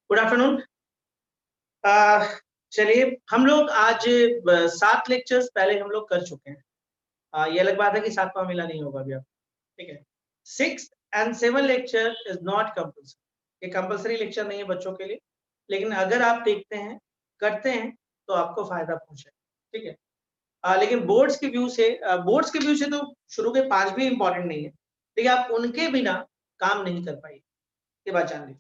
Good afternoon. चलिए हम लोग आज 7 लेक्चर्स पहले हम लोग कर चुके हैं। ये अलग बात है कि 7वां मिला नहीं होगा अभी आप, ठीक है। 6 and 7 lecture is not compulsory. ये कंपल्सरी लेक्चर नहीं है बच्चों के लिए, लेकिन अगर आप देखते हैं करते हैं तो आपको फायदा पहुंचे, ठीक है। लेकिन बोर्ड्स के व्यू से तो शुरू के 5 भी इंपॉर्टेंट नहीं है, लेकिन आप उनके बिना काम नहीं कर पाएंगे, ये बात जान लीजिए।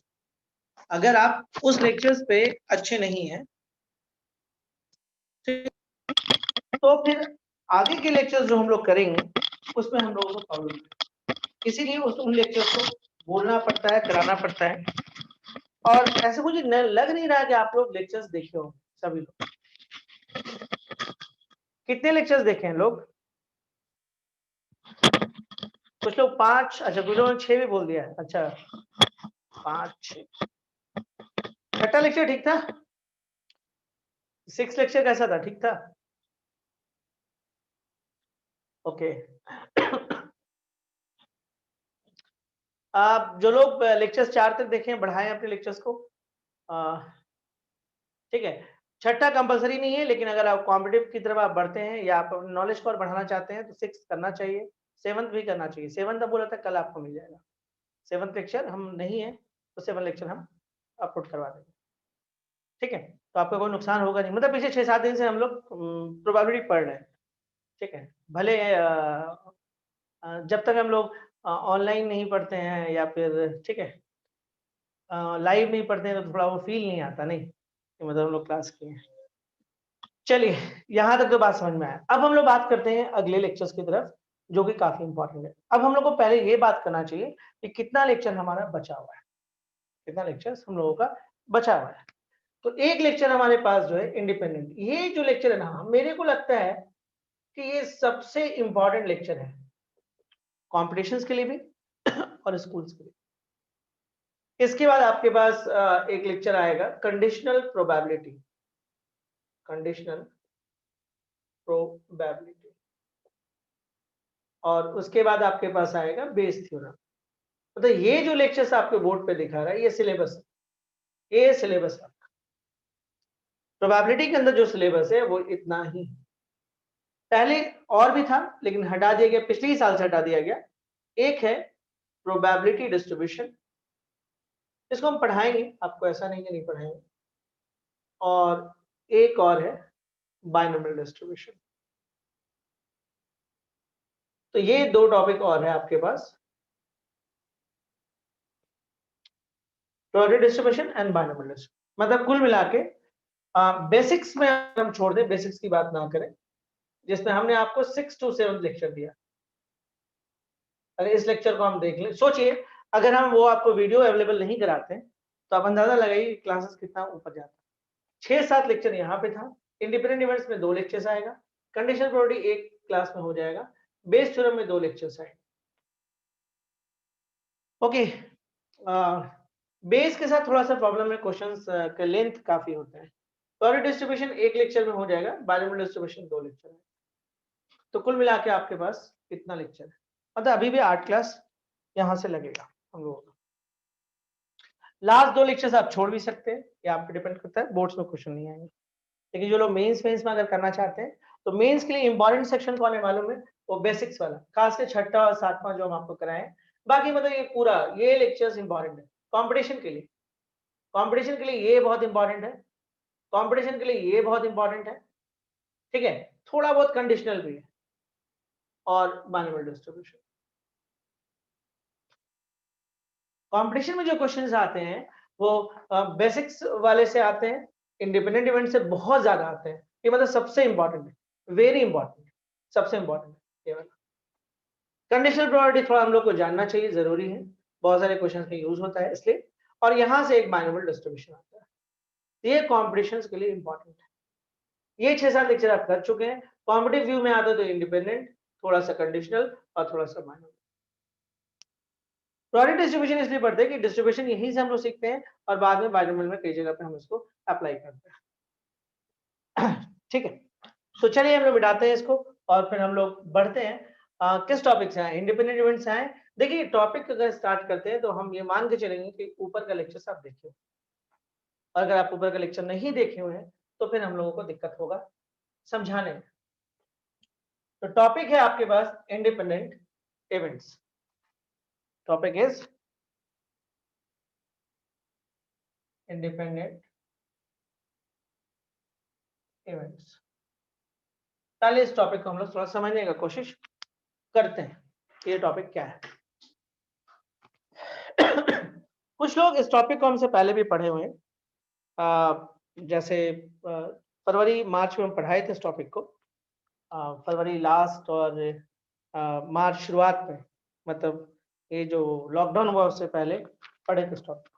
अगर आप उस लेक्चर्स पे अच्छे नहीं हैं तो फिर आगे के लेक्चर्स जो हम लोग करेंगे उसमें हम लोगों को प्रॉब्लम है। इसीलिए उन लेक्चर्स को बोलना पड़ता है, कराना पड़ता है। और ऐसे मुझे लग नहीं रहा कि आप लोग लेक्चर्स देखे हो। सभी लोग कितने लेक्चर्स देखे हैं लोग? कुछ लोग 5, अच्छा कुछ लोगों ने 6 भी बोल दिया है। अच्छा 5 6 छठा लेक्चर ठीक था? 6 लेक्चर कैसा था? ठीक था? ओके। आप जो लोग लेक्चर्स 4 तक देखे हैं बढ़ाएं अपने लेक्चर्स को, ठीक है। छठा कंपलसरी नहीं है, लेकिन अगर आप कॉम्पिटिटिव की तरफ आप बढ़ते हैं या आप नॉलेज को और बढ़ाना चाहते हैं तो 6 करना चाहिए, 7th भी करना चाहिए। 7th बोला था कल आपको मिल जाएगा। 7th लेक्चर हम नहीं है तो 7 लेक्चर हम अपलोड करवा देंगे, ठीक है। तो आपका कोई नुकसान होगा नहीं। मतलब पिछले 6-7 दिन से हम लोग प्रोबेबिलिटी पढ़ रहे हैं, ठीक है। भले जब तक हम लोग ऑनलाइन नहीं पढ़ते हैं या फिर, ठीक है, लाइव नहीं पढ़ते हैं तो थोड़ा वो फील नहीं आता, नहीं कि मतलब हम लोग क्लास किए हैं। चलिए यहां तक तो बात समझ में आया। अब हम लोग बात करते हैं अगले लेक्चर्स की तरफ, जो कि काफी इंपॉर्टेंट है। अब हम लोग को पहले ये बात करना चाहिए कि कितना लेक्चर हमारा बचा हुआ है, कितना लेक्चर हम लोगों का बचा हुआ है। तो एक लेक्चर हमारे पास जो है इंडिपेंडेंट, ये जो लेक्चर है ना, मेरे को लगता है कि ये सबसे इंपॉर्टेंट लेक्चर है कॉम्पिटिशन्स के लिए भी और स्कूल्स के लिए। इसके बाद आपके पास एक लेक्चर आएगा कंडीशनल प्रोबेबिलिटी, कंडीशनल प्रोबेबिलिटी, और उसके बाद आपके पास आएगा बेस थ्योरम। मतलब ये जो लेक्चर्स आपके बोर्ड पे दिखा रहा है ये सिलेबस है, ये सिलेबस है। प्रोबेबिलिटी के अंदर जो सिलेबस है वो इतना ही। पहले और भी था लेकिन हटा दिया गया, पिछले साल से हटा दिया गया। एक है प्रोबेबिलिटी डिस्ट्रीब्यूशन, इसको हम पढ़ाएंगे, आपको ऐसा नहीं कि नहीं पढ़ाएंगे। और एक और है बाइनोमियल डिस्ट्रीब्यूशन। तो ये 2 टॉपिक और है आपके पास, probability distribution and binomial distribution. मतलब कुल मिला के बेसिक्स में हम छोड़ दें, बेसिक्स की बात ना करें, जिसमें हमने आपको 6 to 7 लेक्चर दिया। अगर इस लेक्चर को हम देख लें, सोचिए अगर हम वो आपको वीडियो अवेलेबल नहीं कराते तो आप अंदाजा लगाइए क्लासेस कितना ऊपर जाता। 6-7 लेक्चर यहाँ पे था। इंडिपेंडेंट इवेंट्स में 2 लेक्चर्स आएगा, कंडीशनल प्रोबेबिलिटी एक क्लास में हो जाएगा, बेस थ्योरम में 2 लेक्चर्स आएंगे। ओके, बेस के साथ थोड़ा सा प्रॉब्लम है, क्वेश्चंस का लेंथ काफी होता है। प्रोबेबिलिटी डिस्ट्रीब्यूशन एक लेक्चर में हो जाएगा, बाइनोमियल डिस्ट्रीब्यूशन 2 लेक्चर है। तो कुल मिला के आपके पास कितना लेक्चर है? मतलब अभी भी 8 क्लास यहां से लगेगा हम लोगों को। लास्ट 2 लेक्चर्स आप छोड़ भी सकते हैं, या आप पे डिपेंड करता है, बोर्ड्स में क्वेश्चन नहीं आएंगे। लेकिन जो लोग मेंस में अगर करना चाहते हैं तो मेंस के लिए इंपॉर्टेंट सेक्शन कौन है मालूम है? वो बेसिक्स वाला, खास कर 6ठा और 7वां जो हम आपको कराएं। बाकी मतलब ये पूरा ये लेक्चर्स इंपॉर्टेंट है कंपटीशन के लिए। कंपटीशन के लिए ये बहुत इंपॉर्टेंट है, कंपटीशन के लिए ये बहुत इंपॉर्टेंट है, ठीक है। थोड़ा बहुत कंडीशनल भी है और बाइनोमियल डिस्ट्रीब्यूशन। कंपटीशन में जो क्वेश्चंस आते हैं वो बेसिक्स वाले से आते हैं, इंडिपेंडेंट इवेंट से बहुत ज्यादा आते हैं। ये मतलब सबसे इंपॉर्टेंट है, वेरी इंपॉर्टेंट है, सबसे इंपॉर्टेंट है ये वाला। कंडीशनल प्रोबेबिलिटी थोड़ा हम लोग को जानना चाहिए, जरूरी है, बहुत सारे क्वेश्चंस में यूज होता है इसलिए। और यहां से एक बाइनोमियल डिस्ट्रीब्यूशन आता है, ये कॉम्पिटिशन्स के लिए इंपॉर्टेंट है। ये 6-7 लेक्चर आप कर चुके हैं। कॉम्पिटिटिव व्यू में आता है तो इंडिपेंडेंट, थोड़ा सा कंडीशनल और थोड़ा सा बाइनोमियल। प्रोबेबिलिटी डिस्ट्रीब्यूशन इसलिए पढ़ते हैं कि डिस्ट्रीब्यूशन यहीं से हम लोग सीखते हैं और बाद में बाइनोमियल में कई जगह पे हम इसको अप्लाई करते हैं, ठीक है। तो चलिए हम लोग मिटाते हैं इसको और फिर हम लोग बढ़ते हैं किस टॉपिक से आए, इंडिपेंडेंट इवेंट से आए। देखिए टॉपिक अगर स्टार्ट करते हैं तो हम ये मान के चलेंगे कि ऊपर का लेक्चर आप देखिए, और अगर आप ऊपर का लेक्चर नहीं देखे हुए हैं तो फिर हम लोगों को दिक्कत होगा समझाने में। तो टॉपिक है आपके पास independent events. Topic is independent events. पहले इस टॉपिक को हम लोग थोड़ा समझने का कोशिश करते हैं, ये टॉपिक क्या है। कुछ लोग इस टॉपिक को हमसे पहले भी पढ़े हुए हैं, जैसे फरवरी मार्च में हम पढ़ाए थे इस टॉपिक को, फरवरी लास्ट और मार्च शुरुआत में, मतलब ये जो लॉकडाउन हुआ उससे पहले पढ़े थे इस टॉपिक।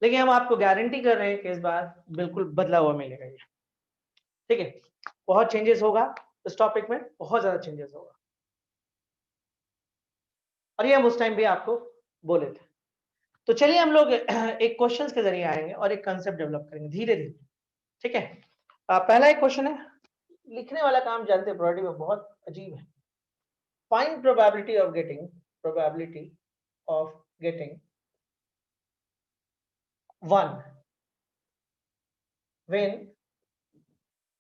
लेकिन हम आपको गारंटी कर रहे हैं कि इस बार बिल्कुल बदला हुआ मिलेगा ये, ठीक है। बहुत चेंजेस होगा इस टॉपिक में, बहुत ज्यादा चेंजेस होगा, और ये हम उस टाइम भी आपको बोले थे। तो चलिए हम लोग एक क्वेश्चंस के जरिए आएंगे और एक कंसेप्ट डेवलप करेंगे धीरे धीरे, ठीक है। पहला एक क्वेश्चन है, लिखने वाला काम जानते हैं प्रोबेबिलिटी में बहुत अजीब है। Find probability of getting 1 when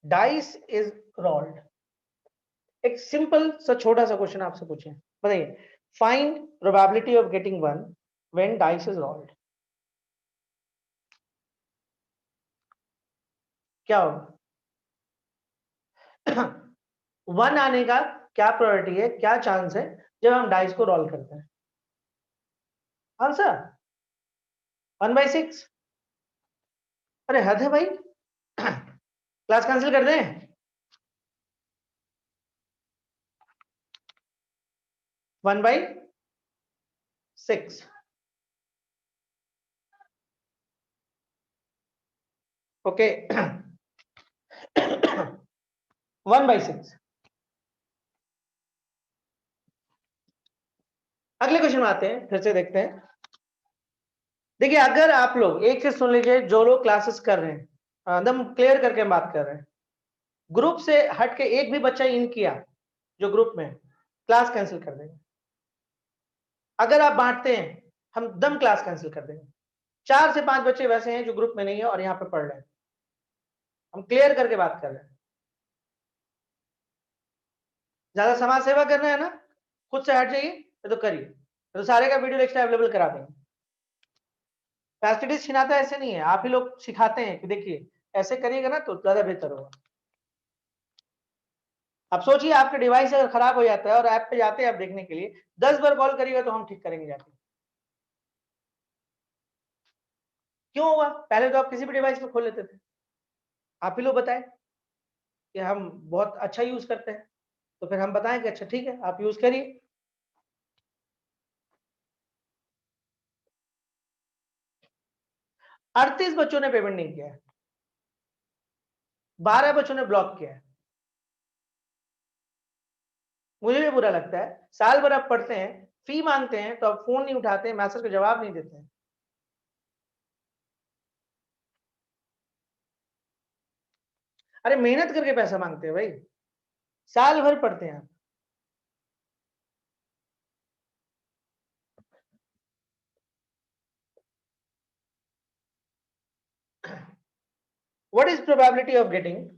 dice is rolled। एक सिंपल सा छोटा सा क्वेश्चन आपसे पूछे, बताइए, find probability of getting 1 when dice is rolled। क्या होगा? 1 आने का क्या प्रोबेबिलिटी है, क्या चांस है जब हम डाइस को रोल करते हैं? आंसर 1/6। अरे हद है भाई। क्लास कैंसिल कर दें? One by six. ओके, 1/6। अगले क्वेश्चन में आते हैं, फिर से देखते हैं। देखिए, अगर आप लोग एक चीज सुन लीजिए, जो लोग क्लासेस कर रहे हैं, एकदम क्लियर करके हम बात कर रहे हैं, ग्रुप से हट के एक भी बच्चा इन किया जो ग्रुप में, क्लास कैंसिल कर देंगे। अगर आप बांटते हैं, हम दम क्लास कैंसिल कर देंगे। 4 से 5 बच्चे वैसे हैं जो ग्रुप में नहीं है और यहाँ पे पढ़ रहे हैं, हम क्लियर करके बात कर रहे हैं। ज्यादा समाज सेवा करना है ना, खुद से हट जाइए, तो करिए, तो सारे का वीडियो लेक्चर अवेलेबल करा देंगे। फैसिलिटीज छिनाता ऐसे नहीं है, आप ही लोग सिखाते हैं कि देखिए ऐसे करिएगा ना तो ज्यादा बेहतर होगा। आप सोचिए, आपका डिवाइस अगर खराब हो जाता है और ऐप पे जाते हैं आप देखने के लिए, 10 बार कॉल करिएगा तो हम ठीक करेंगे जाके। क्यों होगा? पहले तो आप किसी भी डिवाइस पे खोल लेते थे। आप ही लोग बताएं कि हम बहुत अच्छा यूज करते हैं, तो फिर हम बताएं कि अच्छा ठीक है आप यूज करिए। अड़तीस बच्चों ने पेमेंट नहीं किया है, 12 बच्चों ने ब्लॉक किया है। मुझे भी बुरा लगता है, साल भर आप पढ़ते हैं, फी मांगते हैं तो आप फोन नहीं उठाते हैं, मैसेज का जवाब नहीं देते हैं। अरे मेहनत करके पैसा मांगते हैं भाई, साल भर पढ़ते हैं आप। What is probability of getting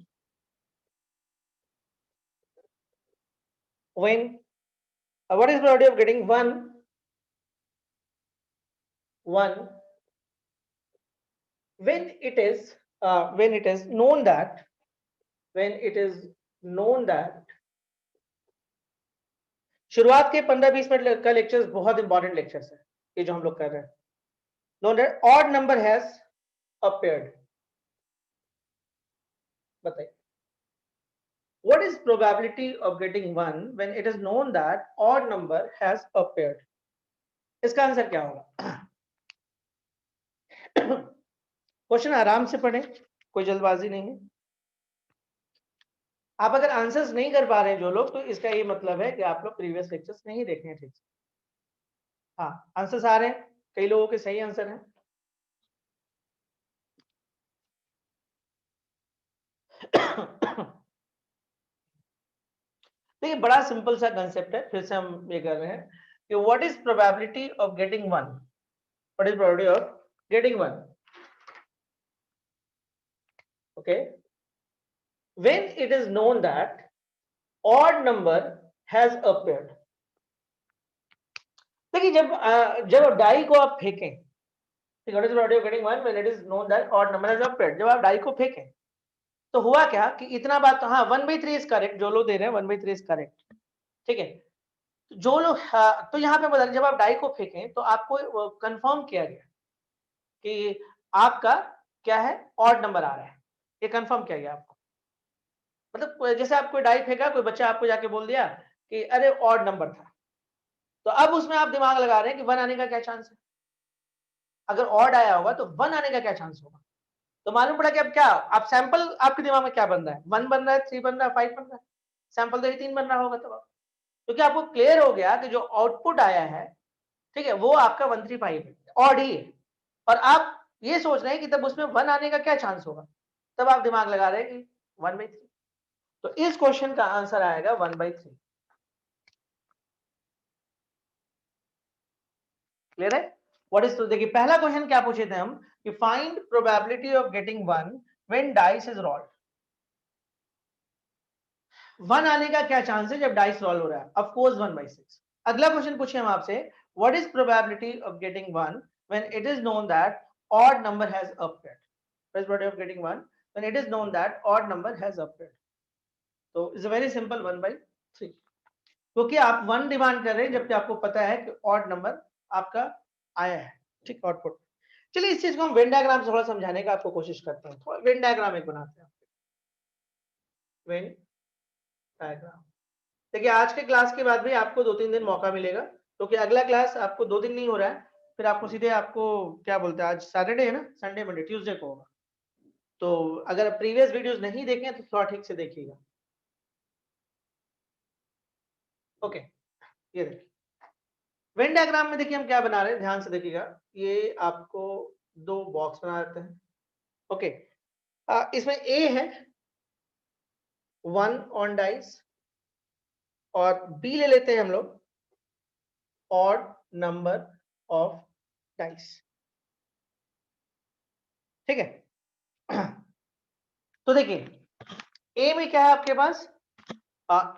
when what is probability of getting one when it is known that शुरुआत के 15-20 मिनट का लेक्चर्स बहुत इंपॉर्टेंट लेक्चर्स है ये जो हम लोग कर रहे हैं। known that odd number has appeared। बताइए, what is probability of getting 1 when it is known that odd number has appeared? इसका आंसर क्या होगा? क्वेश्चन आराम से पढ़ें, कोई जल्दबाजी नहीं है। आप अगर आंसर्स नहीं कर पा रहे हैं जो लोग, तो इसका ये मतलब है कि आप लोग प्रीवियस लेक्चर्स नहीं देखे हैं ठीक से। हाँ, आंसर्स आ रहे हैं, कई लोगों के सही आंसर हैं। देखिए, बड़ा सिंपल सा कंसेप्ट है, फिर से हम ये कर रहे हैं कि what is probability of getting 1। What is probability of getting 1? Okay, when it is known that odd number has appeared. देखिए जब डाई को आप फेंकें, what is the probability of getting one when it is known that odd number has appeared? जब आप die को फेंकें तो हुआ क्या कि इतना बात तो हाँ 1/3 इज करेक्ट, जो लोग दे रहे हैं 1/3 इज करेक्ट, ठीक है। जो लोग तो यहाँ पे बता जब आप डाई को फेंकें तो आपको कंफर्म किया गया कि आपका क्या है, ऑड नंबर आ रहा है, ये कंफर्म किया गया आपको। मतलब जैसे आप कोई डाई फेंका, कोई बच्चा आपको जाके बोल दिया कि अरे ऑड नंबर था, तो अब उसमें आप दिमाग लगा रहे हैं कि 1 आने का क्या चांस है। अगर ऑड आया होगा तो 1 आने का क्या चांस होगा। तो मालूम पड़ा कि अब क्या आप सैंपल आपके दिमाग में क्या बन रहा है, 1 बन रहा है, 3 बन रहा है, 5 बन रहा है, सैंपल तो 3 बन रहा होगा। तब क्योंकि आपको क्लियर हो गया कि जो आउटपुट आया है, ठीक है, वो आपका 135 है, ऑड ही है। और आप ये सोच रहे हैं कि तब उसमें 1 आने का क्या चांस होगा, तब आप दिमाग लगा रहे हैं कि 1/3। तो इस क्वेश्चन का आंसर आएगा 1/3। क्लियर है। व्हाट इज, तो देखिए पहला क्वेश्चन क्या पूछे थे हम कि find probability of getting 1 when dice is rolled. 1 आने का क्या चांस है जब डाइस रोल हो रहा है, ऑफ कोर्स 1/6। अगला क्वेश्चन पूछे हम आपसे, what is probability of getting 1 when it is known that odd number has appeared. What is probability of getting 1 when it is known that odd number has appeared. तो it's very simple, 1/3, क्योंकि आप 1 demand कर रहे हैं जबकि आपको पता है कि ऑड नंबर आपका आया है, ठीक, आउटपुट। चलिए इस चीज को हम वेन डायग्राम से थोड़ा समझाने का आपको कोशिश करते हैं। थोड़ा वेन डायग्राम एक बनाते हैं, वेन डायग्राम। देखिए आज के क्लास के बाद भी आपको 2-3 दिन मौका मिलेगा, क्योंकि अगला क्लास आपको 2 दिन नहीं हो रहा है, फिर आपको सीधे आपको क्या बोलते हैं, आज सैटरडे है ना, संडे मंडे ट्यूसडे को होगा। तो अगर प्रीवियस वीडियोस नहीं देखे तो थोड़ा ठीक से देखिएगा। ओके, ये देखिए वेन डायग्राम में देखिए हम क्या बना रहे हैं, ध्यान से देखिएगा। ये आपको 2 बॉक्स बना देते हैं। ओके, इसमें ए है 1 ऑन डाइस, और बी ले लेते हैं हम लोग ऑड नंबर ऑफ डाइस, ठीक है। तो देखिए ए में क्या है आपके पास,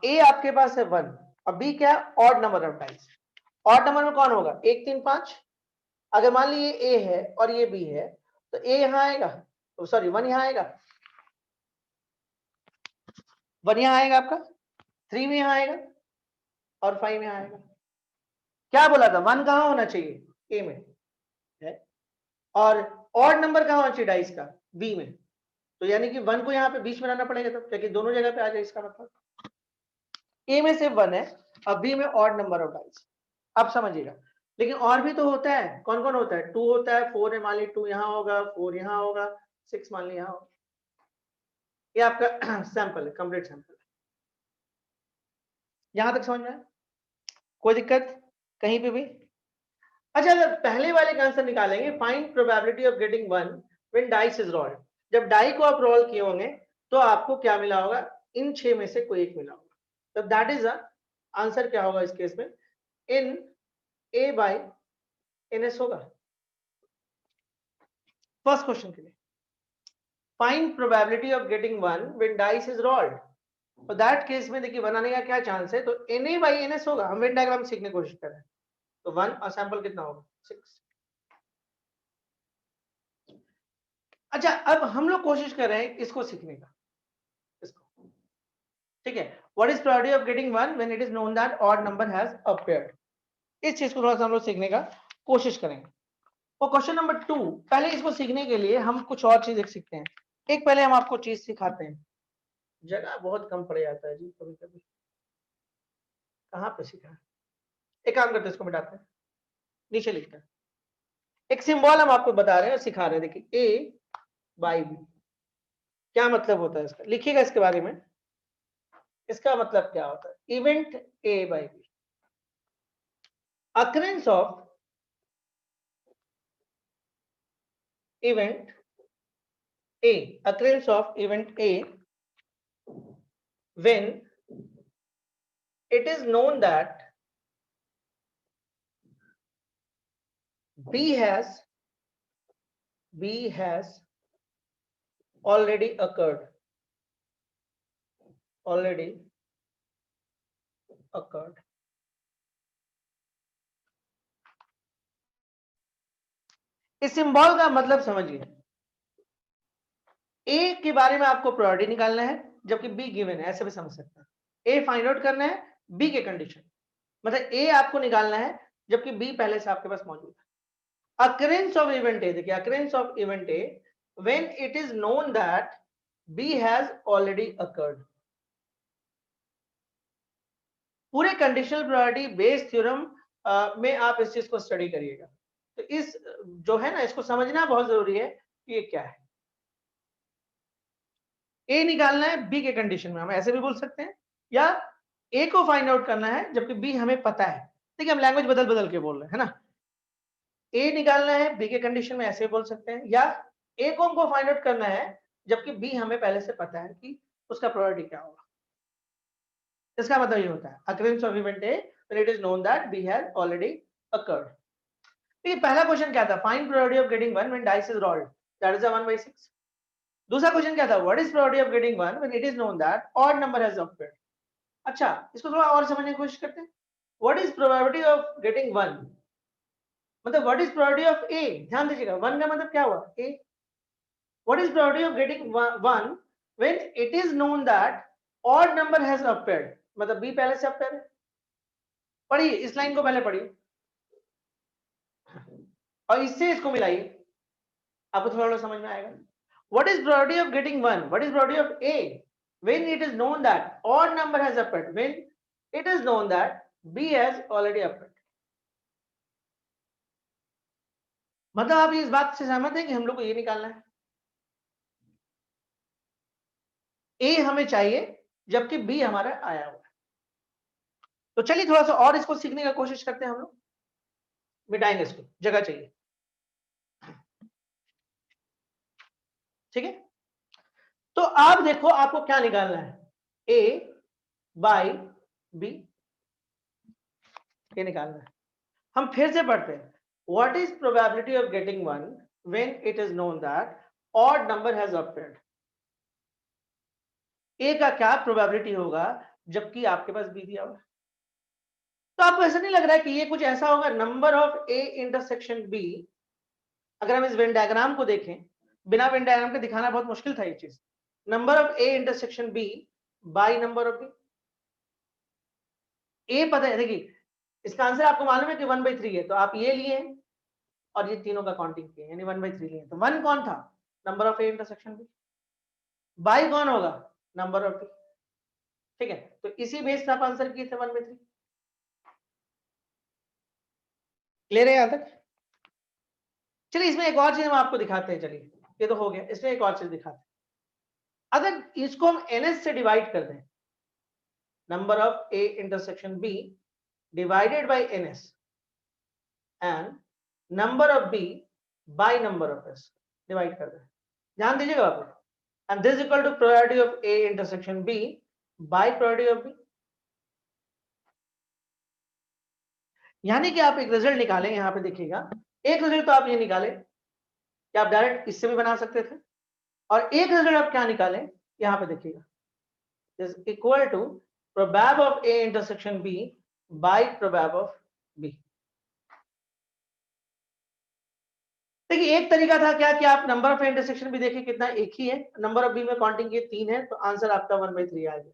ए आपके पास है 1 और बी क्या है, odd number of dice. Odd number में कौन होगा, 1 3 5। अगर मान लीजिए ए है और ये बी है तो ए यहां आएगा, तो सॉरी 1 यहां आएगा, 1 यहां आएगा आपका, 3 भी यहां आएगा और 5 यहां आएगा। क्या बोला था, 1 कहां होना चाहिए, ए में है, और ऑड नंबर कहां होना चाहिए डाइस का, बी में। तो यानी कि 1 को यहाँ पे बीच में लाना पड़ेगा, तब ताकि दोनों जगह पे आ जाए। इसका मतलब ए में सिर्फ 1 है और बी में ऑड नंबर ऑफ डाइस, आप समझिएगा। लेकिन और भी तो होता है, कौन कौन होता है, 2 होता है, 4 है, मान ली 2 यहाँ होगा, 4 यहाँ होगा, 6 मान ली यहाँ होगा। ये आपका सैंपल है, कंप्लीट सैंपल है। यहां तक समझ में आया, कोई दिक्कत कहीं पे भी। अच्छा, अगर पहले वाले का आंसर निकालेंगे, find probability of getting 1 when dice is rolled. जब डाई को आप रोल किए होंगे तो आपको क्या मिला होगा, इन 6 में से कोई एक मिला होगा। तो दैट इज आंसर क्या होगा इस केस में, n A by n S होगा। फर्स्ट क्वेश्चन के लिए find probability of getting 1 when dice is rolled. तो दैट केस में देखिए बनाने का क्या चांस है, तो n A by n S होगा। हम वेन डायग्राम सीखने की कोशिश कर रहे हैं, तो 1 और सैंपल कितना होगा, 6। अच्छा, अब हम लोग कोशिश कर रहे हैं इसको सीखने का, इसको, ठीक है। What is probability of getting 1 when it is known that odd number has appeared. इस चीज को थोड़ा सा हम लोग सीखने का कोशिश करेंगे। और क्वेश्चन नंबर 2, पहले इसको सीखने के लिए हम कुछ और चीज सीखते हैं। एक पहले हम आपको चीज सिखाते हैं, जगह बहुत कम पड़ जाता है जी कभी कभी, कहाँ पे सीखा है। एक काम करते हैं, इसको मिटाते हैं, नीचे लिखते हैं। एक सिंबल हम आपको बता रहे हैं और सिखा रहे हैं। देखिए ए बाई बी क्या मतलब होता है इसका, लिखिएगा इसके बारे में। इसका मतलब क्या होता है, event A by B, occurrence of event A, occurrence of event A when it is known that B has already occurred, already occurred. इस सिंबल का मतलब समझिए, ए के बारे में आपको प्रायोरिटी निकालना है जबकि बी गिवन है, ऐसे भी समझ सकते हैं। ए फाइंड आउट करना है बी के कंडीशन, मतलब ए आपको निकालना है जबकि बी पहले से आपके पास मौजूद है। अकरेंस ऑफ इवेंट ए, देखिए occurrence of event A when it is known that B has already occurred. पूरे कंडीशनल प्रायोरिटी बेस्ड थ्योरम में आप इस चीज को स्टडी करिएगा। तो इस जो है ना, इसको समझना बहुत जरूरी है कि ये क्या है। ए निकालना है बी के कंडीशन में, हम ऐसे भी बोल सकते हैं, या ए को फाइंड आउट करना है जबकि बी हमें पता है। देखिए हम लैंग्वेज बदल बदल के बोल रहे हैं, है ना। ए निकालना है बी के कंडीशन में, ऐसे बोल सकते हैं, या ए को हमको फाइंड आउट करना है जबकि बी हमें पहले से पता है कि उसका प्रोबेबिलिटी क्या होगा। इसका मतलब ये होता है occurrence of event A when it is known that B has already occurred. देखिए पहला क्वेश्चन क्या था, find probability of getting 1 when dice is rolled, that is 1/6। दूसरा क्वेश्चन क्या था, what is probability of getting 1 when it is known that odd number has appeared. अच्छा, इसको थोड़ा और समझने की कोशिश करते हैं। What is probability of getting 1, मतलब what is probability of A. ध्यान दीजिएगा 1 का मतलब क्या हुआ, A. What is probability of getting 1 when it is known that odd number has appeared, मतलब बी पहले से अपियर है। पढ़िए इस लाइन को पहले पढ़िए और इससे इसको मिलाइए, आपको थोड़ा थोड़ा समझ में आएगा। What is probability of getting 1, what is probability of A when it is known that odd number has appeared, when it is known that b has already appeared। मतलब आप इस बात से सहमत हैं कि हम लोग को ये निकालना है, ए हमें चाहिए जबकि बी हमारा आया हुआ है। तो चलिए थोड़ा सा और इसको सीखने का कोशिश करते हैं हम लोग, मिटाएंगे इसको, जगह चाहिए, ठीक है। तो आप देखो आपको क्या निकालना है, ए बाई बी, ये निकालना है। हम फिर से पढ़ते हैं, what is probability of getting 1 when it is known that odd number has appeared. A का क्या प्रोबेबिलिटी होगा जबकि आपके पास बी दिया हुआ है। तो आपको ऐसा नहीं लग रहा है कि ये कुछ ऐसा होगा, number of A intersection B. अगर हम इस वेन डायग्राम को देखें, बिना वेन डायग्राम के दिखाना बहुत मुश्किल था ये चीज। Number of A intersection B by number of B. A पता है, देखिए इसका आंसर आपको मालूम है कि 1/3 है, तो आप ये लिए और ये तीनों का काउंटिंग किए, यानी 1/3 लिए। तो 1 कौन था, number of A intersection B. By कौन होगा, नंबर ऑफ बी, ठीक है। तो इसी बेस पे आप आंसर किए थे 1/3। क्लियर है यहां तक। चलिए इसमें एक और चीज हम आपको दिखाते हैं, चलिए ये तो हो गया, इसमें एक और चीज दिखाते हैं। अगर इसको हम ns से डिवाइड कर दें, number of a intersection b divided by ns and number of b by number of s, divide कर दें, ध्यान दीजिएगा आप, and this equal to probability of a intersection b by probability of b। यानी कि आप एक रिजल्ट निकालें, यहां पे देखिएगा, एक रिजल्ट तो आप ये निकाले कि आप डायरेक्ट इससे भी बना सकते थे, और एक रिजल्ट आप क्या निकालें, यहां पे देखिएगा, is equal to probab of A intersection B by probab of B। देखिए एक तरीका था क्या कि आप नंबर ऑफ इंटरसेक्शन भी देखिए कितना एक ही है, नंबर ऑफ बी में काउंटिंग के 3 है, तो आंसर आपका 1/3 आ गया।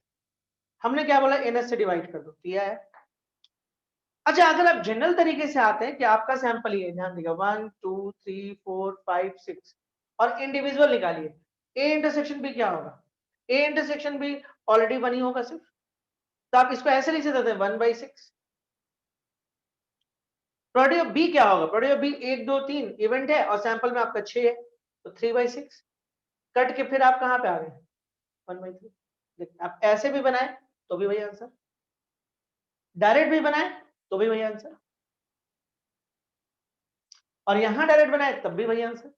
हमने क्या बोला, ns से डिवाइड कर दो, किया है। अच्छा अगर आप जनरल तरीके से आते हैं कि आपका सैंपल ये, ध्यान देगा 1 2 3 4 5 6 और इंडिविजुअल निकालिए, ए इंटरसेक्शन बी क्या होगा, ए इंटरसेक्शन बी ऑलरेडी 1 ही होगा सिर्फ, तो आप इसको ऐसे लिख सकते हैं 1/6। प्रोबेबिलिटी ऑफ बी क्या होगा, प्रोबेबिलिटी ऑफ बी 1 2 3 इवेंट है और सैंपल में आपका 6 है, तो 3/6 कट के फिर आप कहां पे आ गए, 1/3। आप ऐसे भी बनाए तो भी वही आंसर, डायरेक्ट भी बनाए तो भी वही आंसर, और यहां डायरेक्ट बनाए तब भी वही आंसर।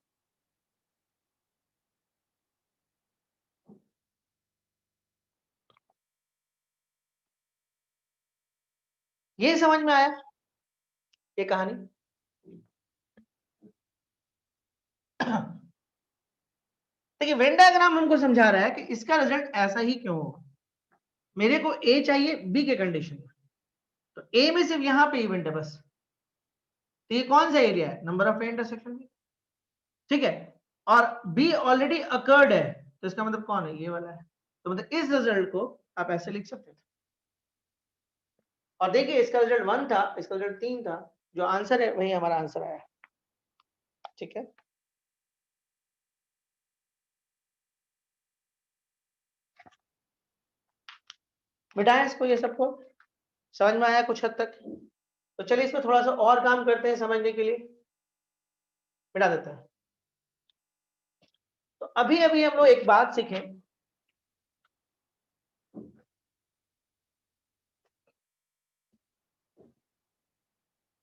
ये समझ में आया ये कहानी। देखिए वेन डायग्राम हमको समझा रहा है कि इसका रिजल्ट ऐसा ही क्यों होगा। मेरे को ए चाहिए बी के कंडीशन में, तो ए में सिर्फ यहां पे इवेंट है बस, तो ये कौन सा एरिया है, number of A intersection B, ठीक है, और बी ऑलरेडी अकर्ड है, तो इसका मतलब कौन है, ये वाला है। तो मतलब इस रिजल्ट को आप ऐसे लिख सकते थे, और देखिए इसका रिजल्ट 1 था, इसका रिजल्ट 3 था, जो आंसर है वही हमारा आंसर आया, ठीक है। मिटाएं इसको, ये सबको समझ में आया कुछ हद तक, तो चलिए इसमें थोड़ा सा और काम करते हैं समझने के लिए, मिटा देते हैं। तो अभी अभी हम लोग एक बात सीखें,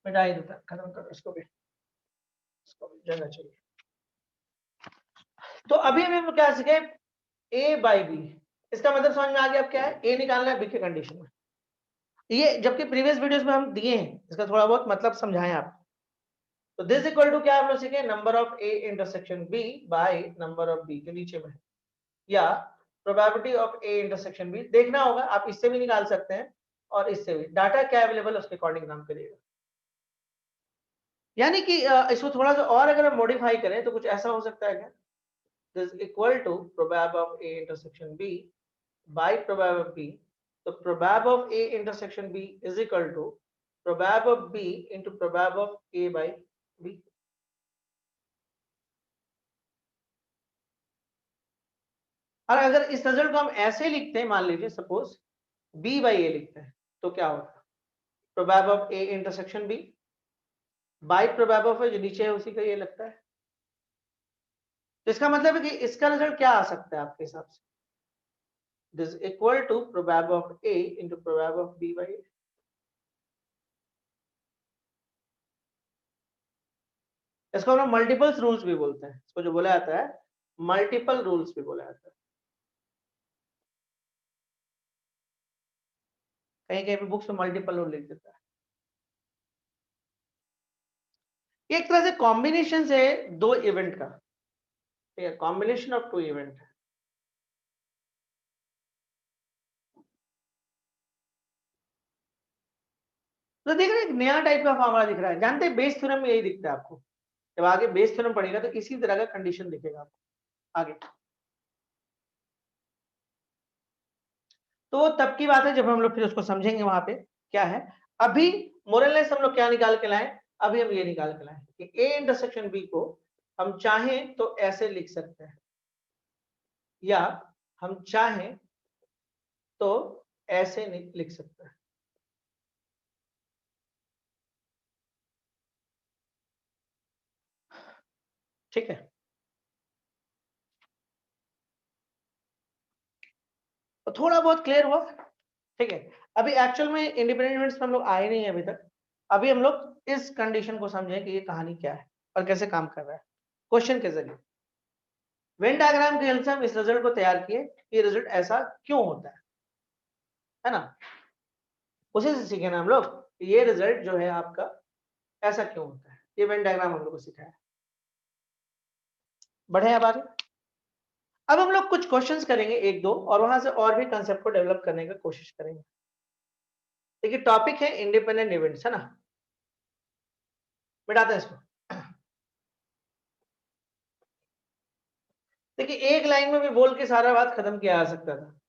मिटा ही देता, खत्म करो इसको भी जगह चाहिए। तो अभी अभी हम लोग क्या सीखे, ए बाई बी, इसका मतलब समझ में आ गया अब क्या है, ए निकालना है बी के कंडीशन में, ये जबकि प्रीवियस वीडियोस में हम दिए हैं, इसका थोड़ा बहुत मतलब समझाएं आप। तो दिस इक्वल टू क्या हम लोग सीखे, number of A intersection B by number of B के नीचे में, या probability of A intersection B, देखना होगा आप इससे भी निकाल सकते हैं और इससे भी, डाटा क्या अवेलेबल है उसके अकॉर्डिंग नाम करिएगा। यानी कि इसको थोड़ा सा और अगर हम मॉडिफाई करें तो कुछ ऐसा हो सकता है क्या, this equal to प्रोबेब of A intersection B by prob of B, तो प्रोबेब of A intersection B is equal to प्रोबेब of B into प्रोबेब of A by B. और अगर इस रिजल्ट को हम ऐसे लिखते हैं, मान लीजिए सपोज बी बाई ए लिखते हैं, तो क्या होगा, prob of A intersection B by prob of A, जो नीचे है उसी का ये लगता है, तो इसका मतलब है कि इसका रिजल्ट क्या आ सकता है आपके हिसाब से, this equal to प्रोबेब of A into प्रोबेब of B by A. इसको हम लोग मल्टीपल्स रूल्स भी बोलते हैं, इसको जो बोला जाता है मल्टीपल रूल्स भी बोला जाता है, कहीं कहीं पे बुक्स में मल्टीपल रूल लिख देता है। ये एक तरह से कॉम्बिनेशन है दो इवेंट का, ठीक है, कॉम्बिनेशन ऑफ टू इवेंट है। तो देख रहे हैं एक नया टाइप का फॉर्मूला दिख रहा है, जानते हैं बेस थ्योरम में यही दिखता है आपको, जब आगे बेस थ्योरम पढ़ेगा तो इसी तरह का कंडीशन दिखेगा आपको आगे। तो वो तब की बात है जब हम लोग फिर उसको समझेंगे वहां पे क्या है। अभी मोरलेस हम लोग क्या निकाल के लाए, अभी हम ये निकाल के लाए कि ए इंटरसेक्शन बी को हम चाहें तो ऐसे लिख सकते हैं, या हम चाहें तो ऐसे लिख सकते हैं, ठीक है। तो थोड़ा बहुत क्लियर हुआ, ठीक है। अभी एक्चुअल में इंडिपेंडेंट इवेंट्स में हम लोग आए नहीं है अभी तक, अभी हम लोग इस कंडीशन को समझें कि ये कहानी क्या है और कैसे काम कर रहा है, क्वेश्चन के जरिए वेन डायग्राम के हेल्प से हम इस रिजल्ट को तैयार किए, ये रिजल्ट ऐसा क्यों होता है ना, उसी से सीखे ना हम लोग, ये रिजल्ट जो है आपका ऐसा क्यों होता है, ये वेन डायग्राम हम लोग को सिखाया। बढ़े अब आगे, अब हम लोग कुछ क्वेश्चंस करेंगे एक दो, और वहां से और भी कंसेप्ट को डेवलप करने की कोशिश करेंगे। देखिए टॉपिक है इंडिपेंडेंट इवेंट्स, है ना, मिटाते हैं इसको। देखिए एक लाइन में भी बोल के सारा बात खत्म किया जा सकता था,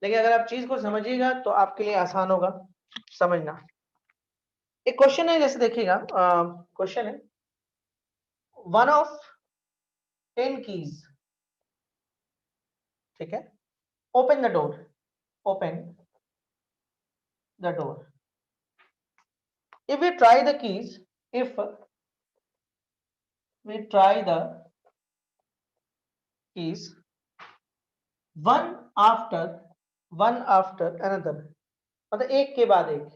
लेकिन अगर आप चीज को समझिएगा तो आपके लिए आसान होगा समझना। एक क्वेश्चन है, जैसे देखिएगा क्वेश्चन है, वन ऑफ 10 कीज, ठीक है, open the door, open the door, if we try the keys, if we try the keys one after another, मतलब एक के बाद एक,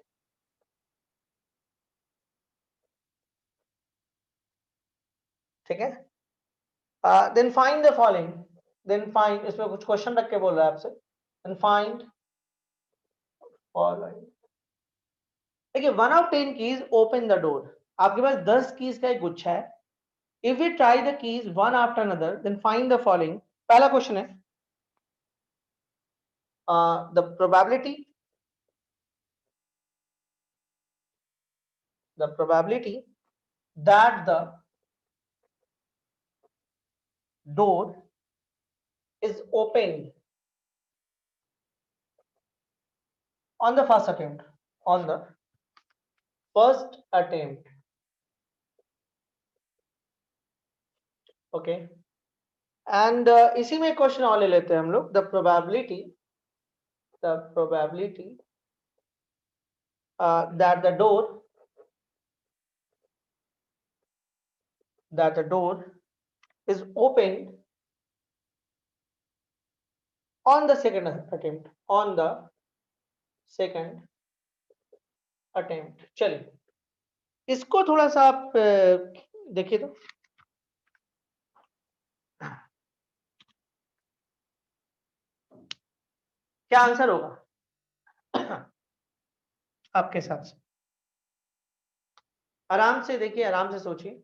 ठीक है, then find the following, then find, इसमें कुछ क्वेश्चन रख के बोल रहा है आपसे, then find following। देखिए one of 10 keys open the door, आपके पास 10 कीज का एक गुच्छा है, if we try the keys one after another then find the following, पहला क्वेश्चन है the probability that the door is opened on the first attempt, on the first attempt. Okay, and इसी में question और ले लेते हैं हम लोग. The probability that the door is opened on the second attempt, on the second attempt. चलिए इसको थोड़ा सा आप देखिए तो क्या आंसर होगा आपके हिसाब से? आराम से देखिए, आराम से सोचिए.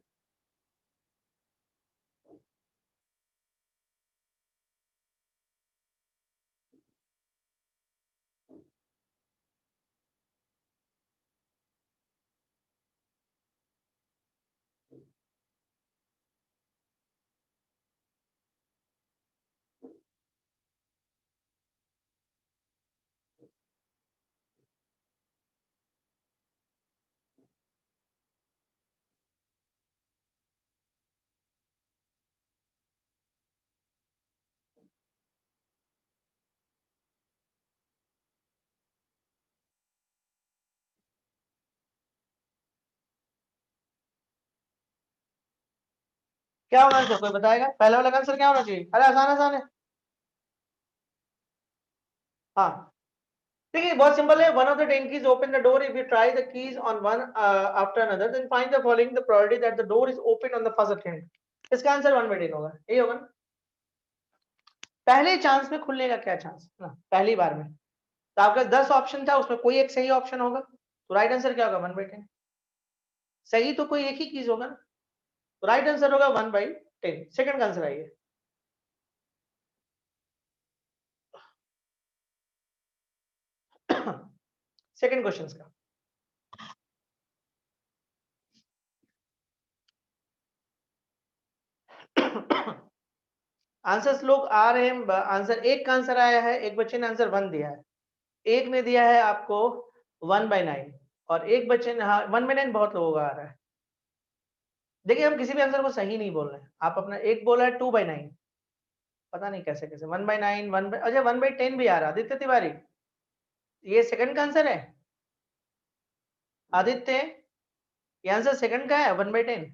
क्या होना चाहिए, कोई बताएगा? पहले वाला आंसर क्या होना चाहिए? अरे आसान आसान है. हाँ देखिए बहुत सिंपल है. One of the 10 keys open the door. If you try the keys on one after another, then find the following the probability that the door is open on the first attempt. इसका answer 1/10 होगा. यही होगा ना. पहले chance में खुलने का क्या चांस ना, पहली बार में. तो आपका 10 ऑप्शन था, उसमें कोई एक सही ऑप्शन होगा, तो राइट आंसर क्या होगा? 1/10. सही तो कोई एक ही कीज होगा ना, तो राइट आंसर होगा 1/10. सेकंड आंसर आइए. सेकंड क्वेश्चन का आंसर्स लोग आ रहे हैं. आंसर एक का आंसर आया है, एक बच्चे ने आंसर 1 दिया है, एक ने दिया है आपको 1/9 और एक बच्चे ने, हाँ 1/9 बहुत लोगों का आ रहा है. देखिए हम किसी भी आंसर को सही नहीं बोल रहे हैं. आप अपना एक बोला है 2/9, पता नहीं कैसे कैसे 1/9 अच्छा 1/10 भी आ रहा है. आदित्य तिवारी, ये सेकंड का आंसर है. आदित्य, ये आंसर सेकंड का है 1/10.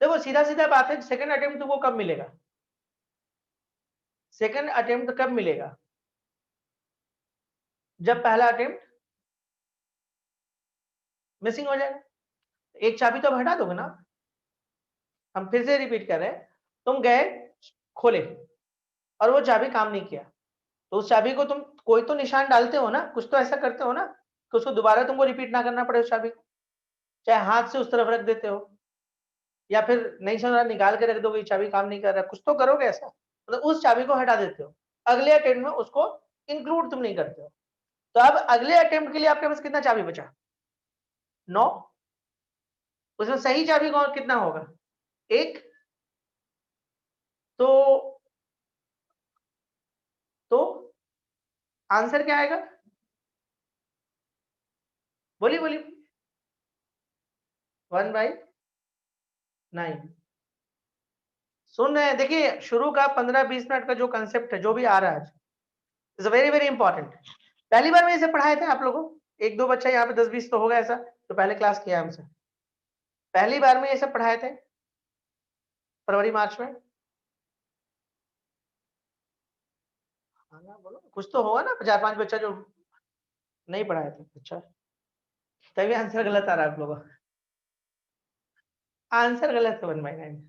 देखो सीधा सीधा बात है, सेकंड अटेम्प्ट तुमको कब मिलेगा? सेकंड अटेम्प्ट कब मिलेगा? जब पहला अटेम्प्ट मिसिंग हो जाएगा. एक चाबी तो अब हटा दोगे ना. हम फिर से रिपीट कर रहे हैं. तुम गए, खोले और वो चाबी काम नहीं किया, तो उस चाबी को तुम कोई तो निशान डालते हो ना, कुछ तो ऐसा करते हो ना कि उसको दोबारा तुमको रिपीट ना करना पड़े उस चाबी को. चाहे हाथ से उस तरफ रख देते हो, या फिर नहीं समझ रहा निकाल के रख दोगे, चाबी काम नहीं कर रहा, कुछ तो करोगे ऐसा. मतलब उस चाबी को हटा देते हो, अगले अटेम्प्ट में उसको इंक्लूड तुम नहीं करते हो. तो अब अगले अटेम्प्ट के लिए आपके पास कितना चाबी बचा? 9. उसमें सही चाबी कौन कितना होगा? 1. तो तो आंसर क्या आएगा? बोलिए बोलिए. 1/9. सुन रहे हैं? देखिए शुरू का 15-20 मिनट का जो कंसेप्ट है, जो भी आ रहा है, इज वेरी वेरी इंपॉर्टेंट. पहली बार में इसे पढ़ाए थे आप लोगों, एक दो बच्चा यहाँ पे 10-20 तो होगा ऐसा तो पहले क्लास किया हमसे. पहली बार में ये सब पढ़ाए थे फरवरी मार्च में. हाँ ना, बोलो कुछ तो होगा ना, 4-5 बच्चा जो नहीं पढ़ाए थे. अच्छा तभी आंसर गलत आ रहा है आप लोगों का. आंसर गलत है 1/9.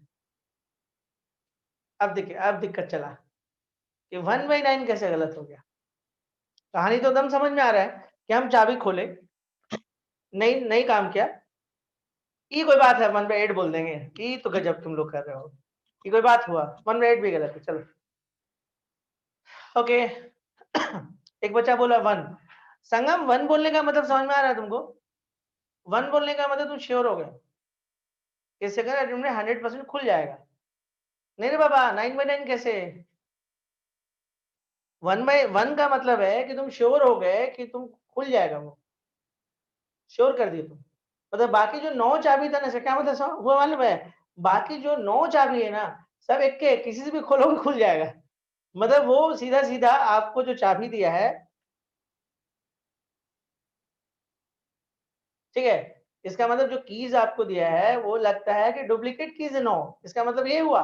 अब देखिए अब दिक्कत चला कि 1/9 कैसे गलत हो गया. कहानी तो एकदम समझ में आ रहा है कि हम चाबी खोले, नहीं नहीं काम किया, ये कोई बात है, 1/8 बोल देंगे। ये तो गजब तुम लोग कर रहे हो, ये कोई बात हुआ? 1/8 भी गलत है, चलो ओके। एक बच्चा बोला 1। संगम 1 बोलने का मतलब समझ में आ रहा है तुमको? 1 बोलने का मतलब तुम श्योर हो गए कि सेकंड अटेम्प्ट में 100% खुल जाएगा। नहीं रे बाबा, 9/9 कैसे? 1/1 का मतलब है कि तुम श्योर हो गए कि तुम खुल जाएगा, वो श्योर कर दिए तुम। मतलब बाकी जो 9 चाबी था ना, क्या मतलब हुआ मालूम है? बाकी जो 9 चाबी है ना, सब एक के किसी से भी खोलोगे खुल जाएगा। मतलब वो सीधा सीधा आपको जो चाबी दिया है, ठीक है, इसका मतलब जो कीज आपको दिया है वो लगता है कि डुप्लीकेट कीज है 9। इसका मतलब ये हुआ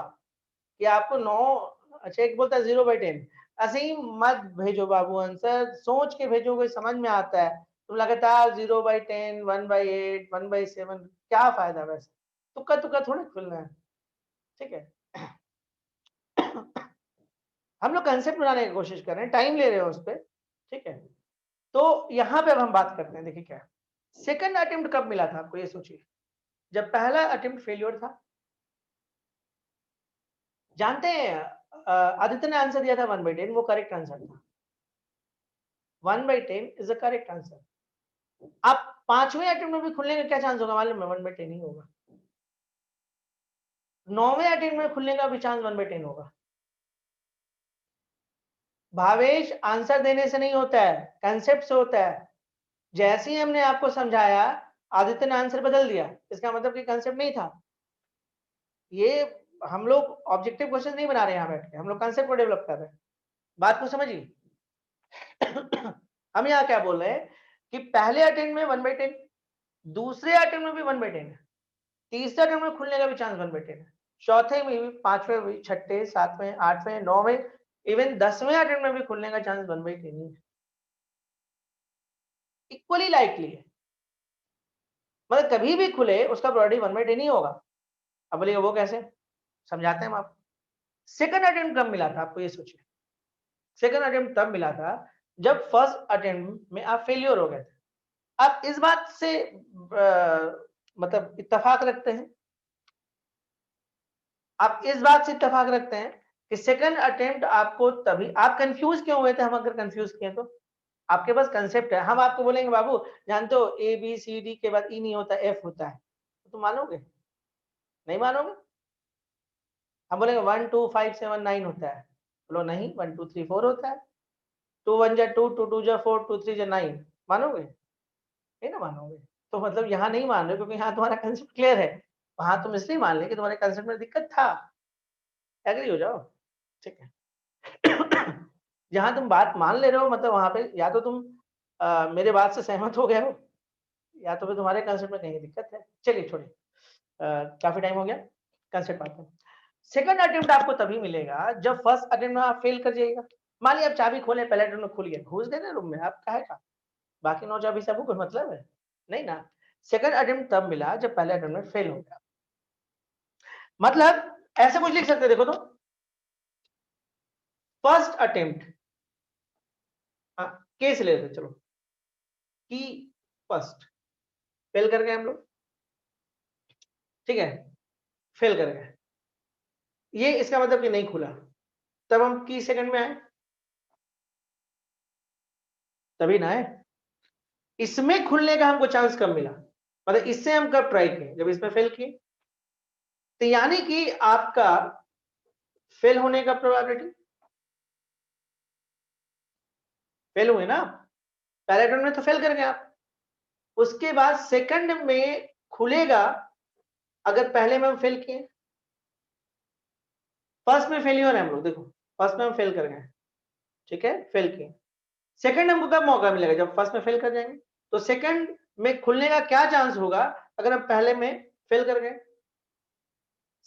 कि आपको 9, अच्छा एक बोलता है 0/10। ऐसे ही मत भेजो बाबू आंसर, सोच के भेजोगे समझ में आता है। तुम लगातार 0/10, 1/8, 1/7, क्या फायदा वैसे? तुक्का तुक्का थोड़ी खुलना है, ठीक है। हम लोग कंसेप्ट बनाने की कोशिश कर रहे हैं, टाइम ले रहे हो उस पर, ठीक है। तो यहाँ पे अब हम बात करते हैं, देखिए क्या सेकंड अटेम्प्ट कब मिला था आपको, ये सोचिए। जब पहला अटेम्प्ट फेलियर था। जानते हैं आदित्य ने आंसर दिया था 1/10, वो करेक्ट आंसर था। 1/10 इज द करेक्ट आंसर। आप 5वें अटेम्प्ट में भी खुलने का क्या चांस होगा मालूम है? 1/10 ही होगा। 9वें अटेम्प्ट में खुलने का भी चांस 1/10 होगा। भावेश आंसर देने से नहीं होता है, कंसेप्ट से होता है। जैसे ही हमने आपको समझाया, आदित्य ने आंसर बदल दिया, इसका मतलब कि कंसेप्ट नहीं था। ये हम लोग ऑब्जेक्टिव क्वेश्चन नहीं बना रहे हैं यहाँ बैठ के, हम लोग कंसेप्ट को डेवलप कर रहे हैं। बात को समझिए। हम यहाँ क्या बोल रहे हैं कि पहले अटेम्प्ट में 1/10, दूसरे अटेम्प्ट में भी 1/10 है, तीसरे अटेम्प्ट में खुलने का भी चांस 1/10 है, चौथे में भी, पांचवें में भी, छठे, सातवें, आठवें, नौवें, इवन 10वें अटेम्प्ट में भी खुलने का चांस 1/10 है। इक्वली लाइकली है, मतलब कभी भी खुले उसका प्रोबेबिलिटी 1/10 ही होगा। अब बोलिए वो कैसे? समझाते हैं हम आपको। सेकंड अटेम्प्ट कब मिला था आपको, ये सोचिए। सेकंड अटेम्प्ट तब मिला था जब फर्स्ट अटेम्प्ट में आप फेलियर हो गए थे। आप इस बात से मतलब इत्तेफाक रखते हैं, आप इस बात से इत्तेफाक रखते हैं कि सेकंड अटेम्प्ट आपको तभी, आप कंफ्यूज क्यों हुए थे? हम अगर कंफ्यूज किए तो आपके पास कंसेप्ट है, हम आपको बोलेंगे बाबू जानते हो ए बी सी डी के बाद ई नहीं होता, एफ होता है, तो तुम मानोगे? नहीं मानोगे। हम बोलेंगे 1 2 5 7 9 होता है, बोलो नहीं 1 2 3 4 होता है। 2 1 जा 2, 2 2 जा 4, 2 3 जा 9, मानोगे? नहीं ना मानोगे। तो मतलब यहाँ नहीं मान रहे क्योंकि यहाँ तुम्हारा कंसेप्ट क्लियर है, वहां तुम इसलिए मान ले कि तुम्हारे कंसेप्ट में दिक्कत था। एग्री हो जाओ, ठीक है। जहां तुम बात मान ले रहे हो, मतलब वहां पे या तो तुम मेरे बात से सहमत हो गए हो, या तो फिर तुम्हारे कंसेप्ट में कहीं दिक्कत है। चलिए छोड़िए, काफी टाइम हो गया, कंसेप्ट आते हैं। सेकंड अटेम्प्ट आपको तभी मिलेगा जब फर्स्ट अटेम्प्ट में आप फेल कर जाइएगा। मान लिया आप चाबी खोले, पहले अटेम्प्ट में खुल गया, घुस देना रूम में, आप काहे का? बाकी 9 चाबी से आपको कोई मतलब है? नहीं ना। सेकंड अटेम्प्ट तब मिला जब पहले अटेम्प्ट में फेल हो गया। मतलब ऐसे कुछ लिख सकते, देखो तो, फर्स्ट अटेम्प्ट, हाँ, केस लेते चलो कि फर्स्ट फेल कर गए हम लोग, ठीक है, फेल कर गए, ये इसका मतलब कि नहीं खुला। तब हम की सेकंड में आए, तभी ना आए। इसमें खुलने का हमको चांस कब मिला, मतलब इससे हम कब ट्राई किए? जब इसमें फेल किए। तो यानी कि आपका फेल होने का प्रोबेबिलिटी, फेल हुए ना, पहले अटेम्प्ट में तो फेल कर गए आप, उसके बाद सेकंड में खुलेगा अगर पहले में हम फेल किए। फर्स्ट में फेलियर है हम लोग, देखो फर्स्ट में हम फेल कर गए, ठीक है, फेल किए। सेकंड हमको कब मौका मिलेगा? जब फर्स्ट में फेल कर जाएंगे। तो सेकंड में खुलने का क्या चांस होगा अगर हम पहले में फेल कर गए?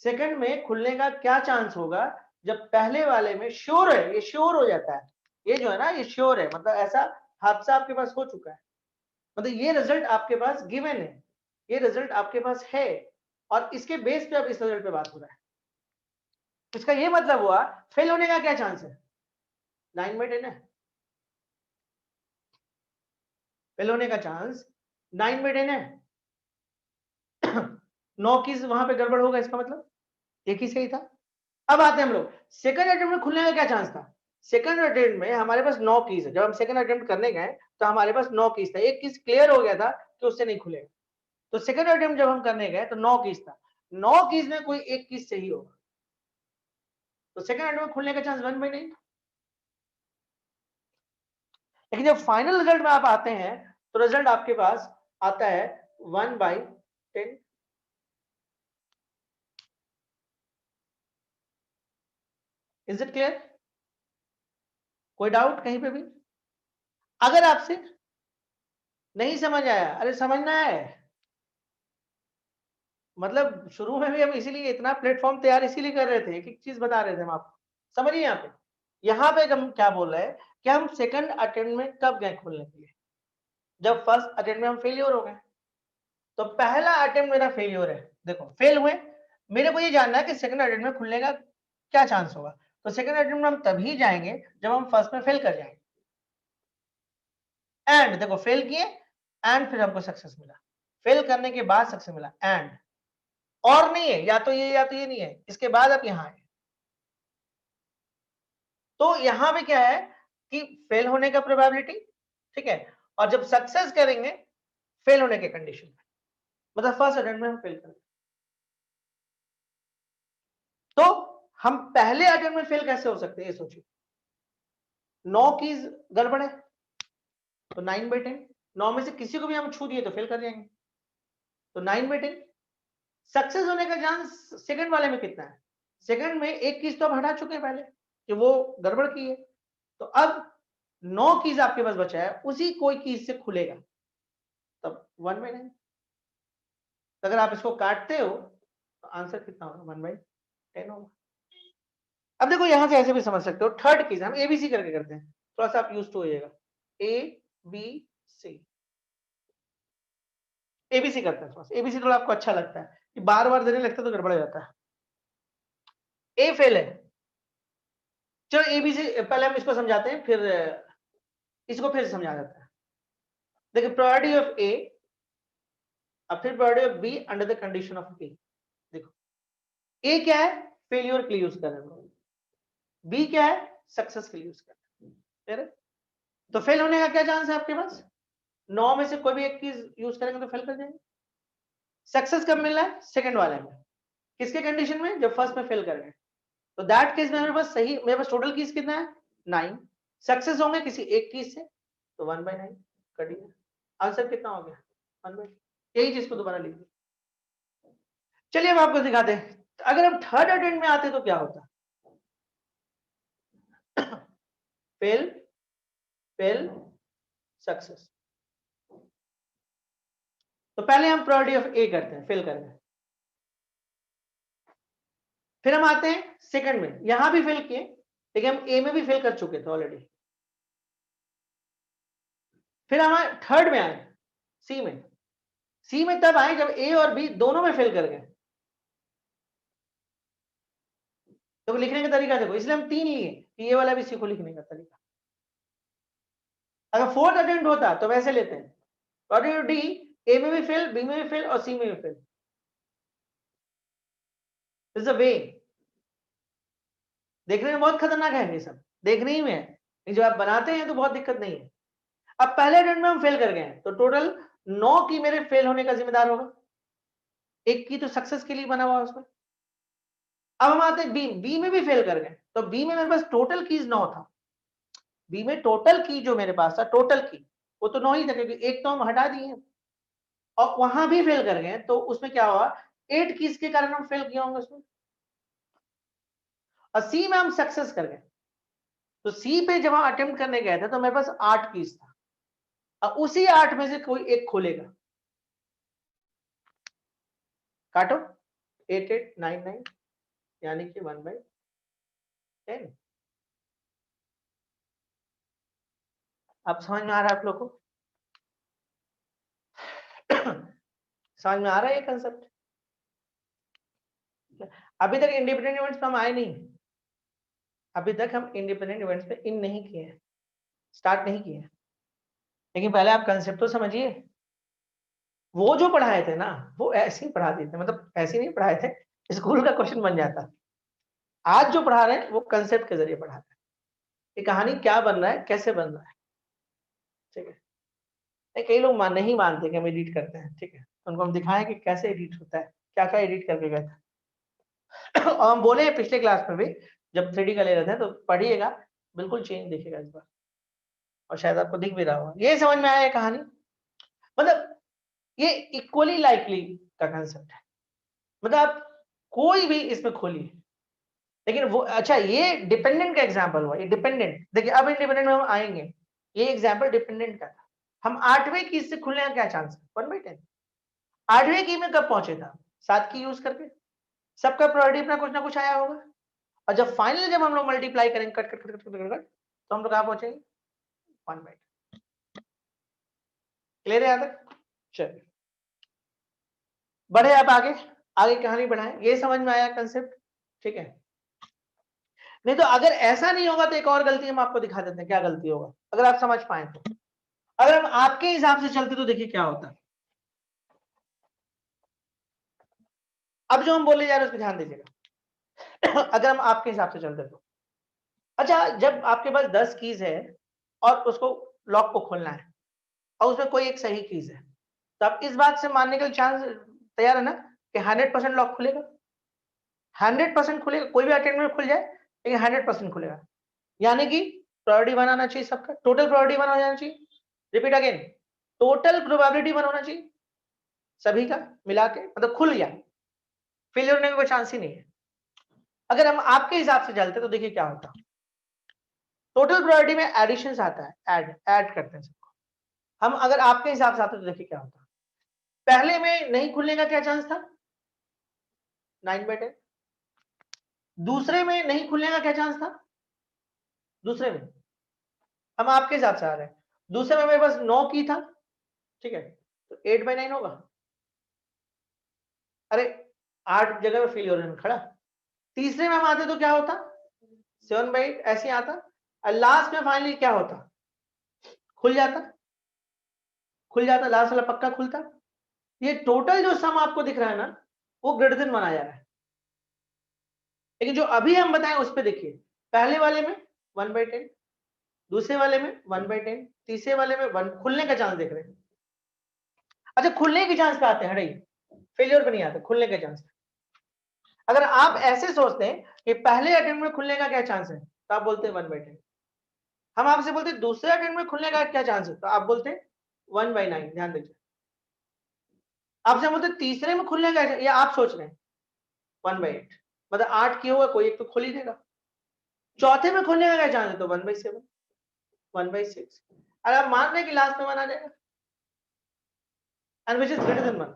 सेकंड में खुलने का क्या चांस होगा जब पहले वाले में श्योर है, ये श्योर हो जाता है, ये जो है ना ये श्योर है, मतलब ऐसा हादसा आपके पास हो चुका है, मतलब ये रिजल्ट आपके पास गिवन है, ये रिजल्ट आपके पास है, और इसके बेस पे अब इस रिजल्ट पे बात हो रहा है। इसका ये मतलब हुआ फेल होने का क्या चांस है? 9/10 है। फेल होने का चांस 9/10 है। 9 कीज वहां पे गड़बड़ होगा, इसका मतलब एक ही सही था। अब आते हैं हम लोग सेकंड अटेम्प्ट में खुलने का क्या चांस था। सेकंड अटेम्प्ट में हमारे पास 9 कीज है, जब हम सेकंड अटेम्प्ट करने गए तो हमारे पास 9 कीज था, एक कीज क्लियर हो गया था कि उससे नहीं खुलेगा। तो सेकंड अटेम्प्ट जब हम करने गए तो 9 कीज था, 9 कीज में कोई एक कीज सही होगा, तो सेकंड अटेम्प्ट में खुलने का चांस 1/9। लेकिन जब फाइनल रिजल्ट में आप आते हैं तो रिजल्ट आपके पास आता है 1/10। Is it clear? कोई डाउट कहीं पे भी? अगर आपसे नहीं समझ आया, अरे समझना है, मतलब शुरू में भी हम इसीलिए इतना प्लेटफॉर्म तैयार इसीलिए कर रहे थे, एक एक चीज बता रहे थे हम आपको। समझिए यहाँ पे हम क्या बोल रहे हैं कि हम सेकंड अटेम्प्ट में कब गए खोलने के लिए, जब फर्स्ट अटेम्प्ट में हम फेलियर हो गए। तो पहला अटेम्प्ट मेरा फेलियर है, देखो फेल हुए, मेरे को ये जानना है कि सेकंड अटेम्प्ट में खुलने का क्या चांस होगा। तो सेकंड अटेम्प्ट में हम तभी जाएंगे जब हम फर्स्ट में फेल कर जाएंगे। एंड देखो फेल किए एंड फिर हमको सक्सेस मिला, फेल करने के बाद सक्सेस मिला एंड, और नहीं है, या तो ये नहीं है, इसके बाद आप यहाँ आए। तो यहां पे क्या है कि फेल होने का प्रोबेबिलिटी, ठीक है, और जब सक्सेस करेंगे फेल होने के कंडीशन में, मतलब फर्स्ट अटेम्प्ट में हम फेल करेंगे। तो हम पहले अटेम्प्ट में फेल कैसे हो सकते हैं ये सोचिए, 9 की गड़बड़ है तो 9/10, 9 में से किसी को भी हम छू दिए तो फेल कर जाएंगे, तो 9/10। सक्सेस होने का चांस सेकंड वाले में कितना है, सेकंड में एक कीज तो आप हटा चुके हैं पहले कि वो गड़बड़ की है, तो अब 9 कीज आपके पास बचा है, उसी कोई कीज से खुलेगा, तब 1/9। तो अगर आप इसको काटते हो तो आंसर कितना होगा, 1/10 होगा। अब देखो यहां से ऐसे भी समझ सकते हो, थर्ड कीज हम एबीसी करके करते हैं, थोड़ा सा आप यूज टू होइएगा, ए बी सी, एबीसी करते हैं, थोड़ा सा एबीसी थोड़ा आपको अच्छा लगता है कि बार बार देने लगता है तो गड़बड़ हो जाता है। ए फेल है, चलो एबीसी पहले हम इसको समझाते हैं, फिर इसको फिर समझा जाता है। देखिए प्रायोरिटी ऑफ ए, अब फिर priority of B under the condition of B. देखो ए क्या है, फेलियर के लिए यूज कर रहे हैं, बी क्या है, सक्सेस के लिए यूज कर रहे हैं। तो फेल होने का क्या चांस है आपके पास, 9 में से कोई भी एक चीज यूज करेंगे तो फेल कर जाएंगे। सक्सेस कब मिल रहा है, सेकंड वाले में, किसके कंडीशन में, जब फर्स्ट में फेल कर गए, तो दैट केस में मेरे पास सही, मेरे पास टोटल कीज कितना है 9, सक्सेस होंगे किसी एक कीज से, तो 1/9 कर दिया, आंसर कितना हो गया 1/9। यही चीज को दोबारा लिख दिया। चलिए हम आपको दिखाते हैं, अगर हम थर्ड अटेम्प्ट में आते तो क्या होता, फेल फेल सक्सेस। तो पहले हम प्रायोरिटी ऑफ ए करते हैं, फेल करते हैं, फिर हम आते हैं सेकंड में, यहां भी फेल किए लेकिन हम ए में भी फेल कर चुके थे ऑलरेडी, फिर हम थर्ड में आए सी में, सी में तब आए जब ए और बी दोनों में फेल कर गए। तो लिखने का तरीका देखो, इसलिए हम 3 लिए कि ये वाला भी सीखो लिखने का तरीका। अगर फोर्थ अटेम्प्ट होता तो वैसे लेते हैं, प्रायोरिटी डी, ए में भी फेल, बी में भी फेल और सी में भी फेल, दिस इज अ वे। देखने में बहुत खतरनाक है ये सब, देखने ही में है, लेकिन जब आप बनाते हैं तो बहुत दिक्कत नहीं है। अब पहले अटेम्प्ट में हम फेल कर गए हैं तो टोटल 9 की मेरे फेल होने का जिम्मेदार होगा, एक की तो सक्सेस के लिए बना हुआ उसमें। अब हम आते हैं बी, बी में भी फेल कर गए, तो बी में मेरे पास टोटल कीज 9 था, बी में टोटल की जो मेरे पास था टोटल की वो तो 9 ही था, क्योंकि एक तो हम हटा दिए और वहां भी फेल कर गए, तो उसमें क्या हुआ 8 कीज के कारण हम फेल किए होंगे उसमें, और सी में हम सक्सेस कर गए। तो सी पे जब हम अटेम्प्ट करने गए थे तो मेरे पास 8 कीज था, अब उसी 8 में से कोई एक खोलेगा, काटो 8 8 9 9 यानी कि 1/10। अब समझ में आ रहा है आप लोग को? समझ में आ रहा है ये कंसेप्ट? अभी तक इंडिपेंडेंट इवेंट्स पे हम आए नहीं, अभी तक हम इंडिपेंडेंट इवेंट्स पे इन नहीं किए हैं, स्टार्ट नहीं किए हैं, लेकिन पहले आप कंसेप्ट तो समझिए। वो जो पढ़ाए थे ना वो ऐसे ही पढ़ा देते, मतलब ऐसे नहीं पढ़ाए थे, स्कूल का क्वेश्चन बन जाता। आज जो पढ़ा रहे हैं वो कंसेप्ट के जरिए पढ़ा रहे हैं कि कहानी क्या बन रहा है, कैसे बन रहा है। ठीक है, कई लोग नहीं मानते कि हम एडिट करते हैं। ठीक है, उनको हम दिखाएं कि कैसे एडिट होता है, क्या क्या एडिट करके गए थे। और हम बोले पिछले क्लास में भी जब 3D का ले रहे थे तो पढ़िएगा, बिल्कुल चेंज दिखेगा इस बार, और शायद आपको दिख भी रहा होगा। ये समझ में आया कहानी, मतलब ये इक्वली लाइकली का कंसेप्ट है, मतलब आप कोई भी इसमें खोलिए। लेकिन वो अच्छा, ये डिपेंडेंट का एग्जांपल हुआ, ये डिपेंडेंट। देखिए अब इंडिपेंडेंट में हम आएंगे, ये एग्जांपल डिपेंडेंट का था। हम 8वें की से खुलने का क्या चांस है? 1/10। 8वें की में कब पहुंचे था? 7 की यूज करके। सबका प्रायोरिटी अपना कुछ ना कुछ आया होगा, और जब फाइनल जब हम लोग मल्टीप्लाई करेंगे cut cut cut cut cut cut, तो हम लोग कहां पहुंचेंगे? 1/10। क्लियर है? याद है? चलिए बढ़े आप आगे, आगे कहानी बढ़ाएं। ये समझ में आया कंसेप्ट? ठीक है, नहीं तो अगर ऐसा नहीं होगा तो एक और गलती हम आपको दिखा देते हैं, क्या गलती होगा अगर आप समझ पाए तो। अगर हम आपके हिसाब से चलते तो देखिए क्या होता। अब जो हम बोले जा रहे हैं उस पर ध्यान दीजिएगा। अगर हम आपके हिसाब से चलते तो, अच्छा जब आपके पास 10 कीज है और उसको लॉक को खोलना है और उसमें कोई एक सही कीज है, तो आप इस बात से मानने के लिए चांस तैयार है ना कि 100% लॉक खुलेगा? 100% खुलेगा, कोई भी अटेम्प्ट में खुल जाए लेकिन 100% खुलेगा। यानी कि प्रायोरिटी 1 आना चाहिए, सबका टोटल प्रायोरिटी 1 हो जाना चाहिए। रिपीट अगेन, टोटल प्रोबेबिलिटी 1 होना चाहिए सभी का मिला के, मतलब खुल गया, फेलियर होने का कोई चांस ही नहीं है। अगर हम आपके हिसाब से चलते तो देखिए क्या होता। टोटल प्रायोरिटी में एडिशन आता है, ऐड करते हैं सबको। हम अगर आपके हिसाब से आते तो देखिए क्या होता। पहले में नहीं खुलने का क्या चांस था? 9/10। दूसरे में नहीं खुलने का क्या चांस था? दूसरे में हम आपके हिसाब से आ रहे हैं, दूसरे में मेरे पास 9 की था, ठीक है, तो 8/9 होगा। अरे 8 जगह में फेलियर होने में खड़ा। तीसरे में हम आते तो क्या होता? 7/8 ऐसे आता, और लास्ट में फाइनली क्या होता? खुल जाता, खुल जाता, लास्ट वाला पक्का खुलता। ये टोटल जो सम आपको दिख रहा है ना वो ग्रेटर देन 1 आ जा रहा है। लेकिन जो अभी हम बताएं उस पे देखिए, पहले वाले में 1/10, दूसरे वाले में 1/10, तीसरे वाले में 1 खुलने का चांस देख रहे हैं। अच्छा खुलने के चांस पे आते हैं, हटाइए, फेलियर पे नहीं आते, खुलने के चांस। अगर आप ऐसे सोचते हैं कि पहले अटेम्प्ट में खुलने का क्या चांस है तो आप बोलते हैं 1/10। हम आपसे बोलते हैं दूसरे अटेम्प्ट में खुलने का क्या चांस है तो आप बोलते हैं 1/9। ध्यान दीजिए, आपसे बोलते तीसरे में खुलने का, या आप सोच रहे हैं 1/8, मतलब 8 की होगा कोई एक तो खुल ही देगा। चौथे में खुलने का क्या चांस है तो 1/7, 1/6, और आप मान रहे हैं कि लास्ट में 1 आ जाएगा, and which is greater than 1।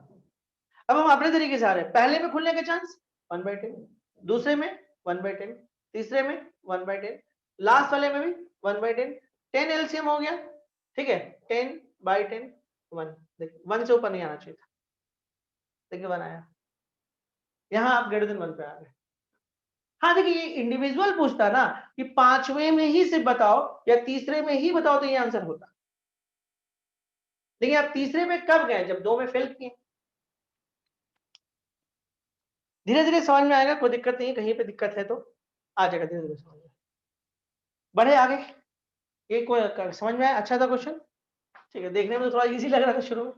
अब हम अपने तरीके से आ रहे हैं, पहले में खुलने का चांस 1/10, दूसरे में 1/10, तीसरे में 1/10, लास्ट वाले में भी 1/10। 10 एलसीएम हो गया, ठीक है, 10/10 1। देखिए 1 से ऊपर नहीं आना चाहिए था, देखिए 1 आया, यहां आप ग्रेटर देन 1 पे आ गए। हाँ देखिए ये इंडिविजुअल पूछता ना कि 5वें में ही सिर्फ बताओ या तीसरे में ही बताओ तो ये आंसर होता। देखिए आप तीसरे में कब गए? जब 2 में फेल किए। धीरे धीरे समझ में आएगा, कोई दिक्कत नहीं है, कहीं पे दिक्कत है तो आ जाएगा धीरे धीरे समझ में। बढ़े आगे, ये कोई समझ में आया? अच्छा था क्वेश्चन, ठीक है, देखने में तो थोड़ा इजी लग रहा था शुरू में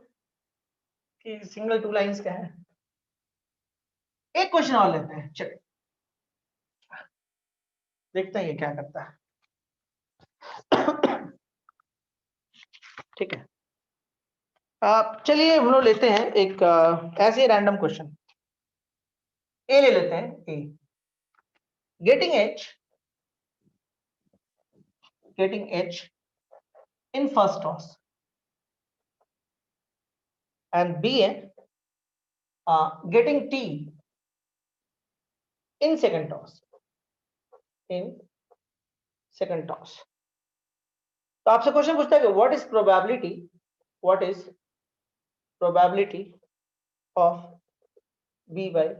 कि सिंगल 2 लाइंस का है। एक क्वेश्चन और लेते हैं, चलिए देखते हैं ये क्या करता है। ठीक है, चलिए हम लोग लेते हैं एक ऐसे रैंडम क्वेश्चन, ए ले लेते हैं। A, getting H in first toss and B getting T in second toss, in second toss। तो आपसे क्वेश्चन पूछता है कि what is probability of B by A?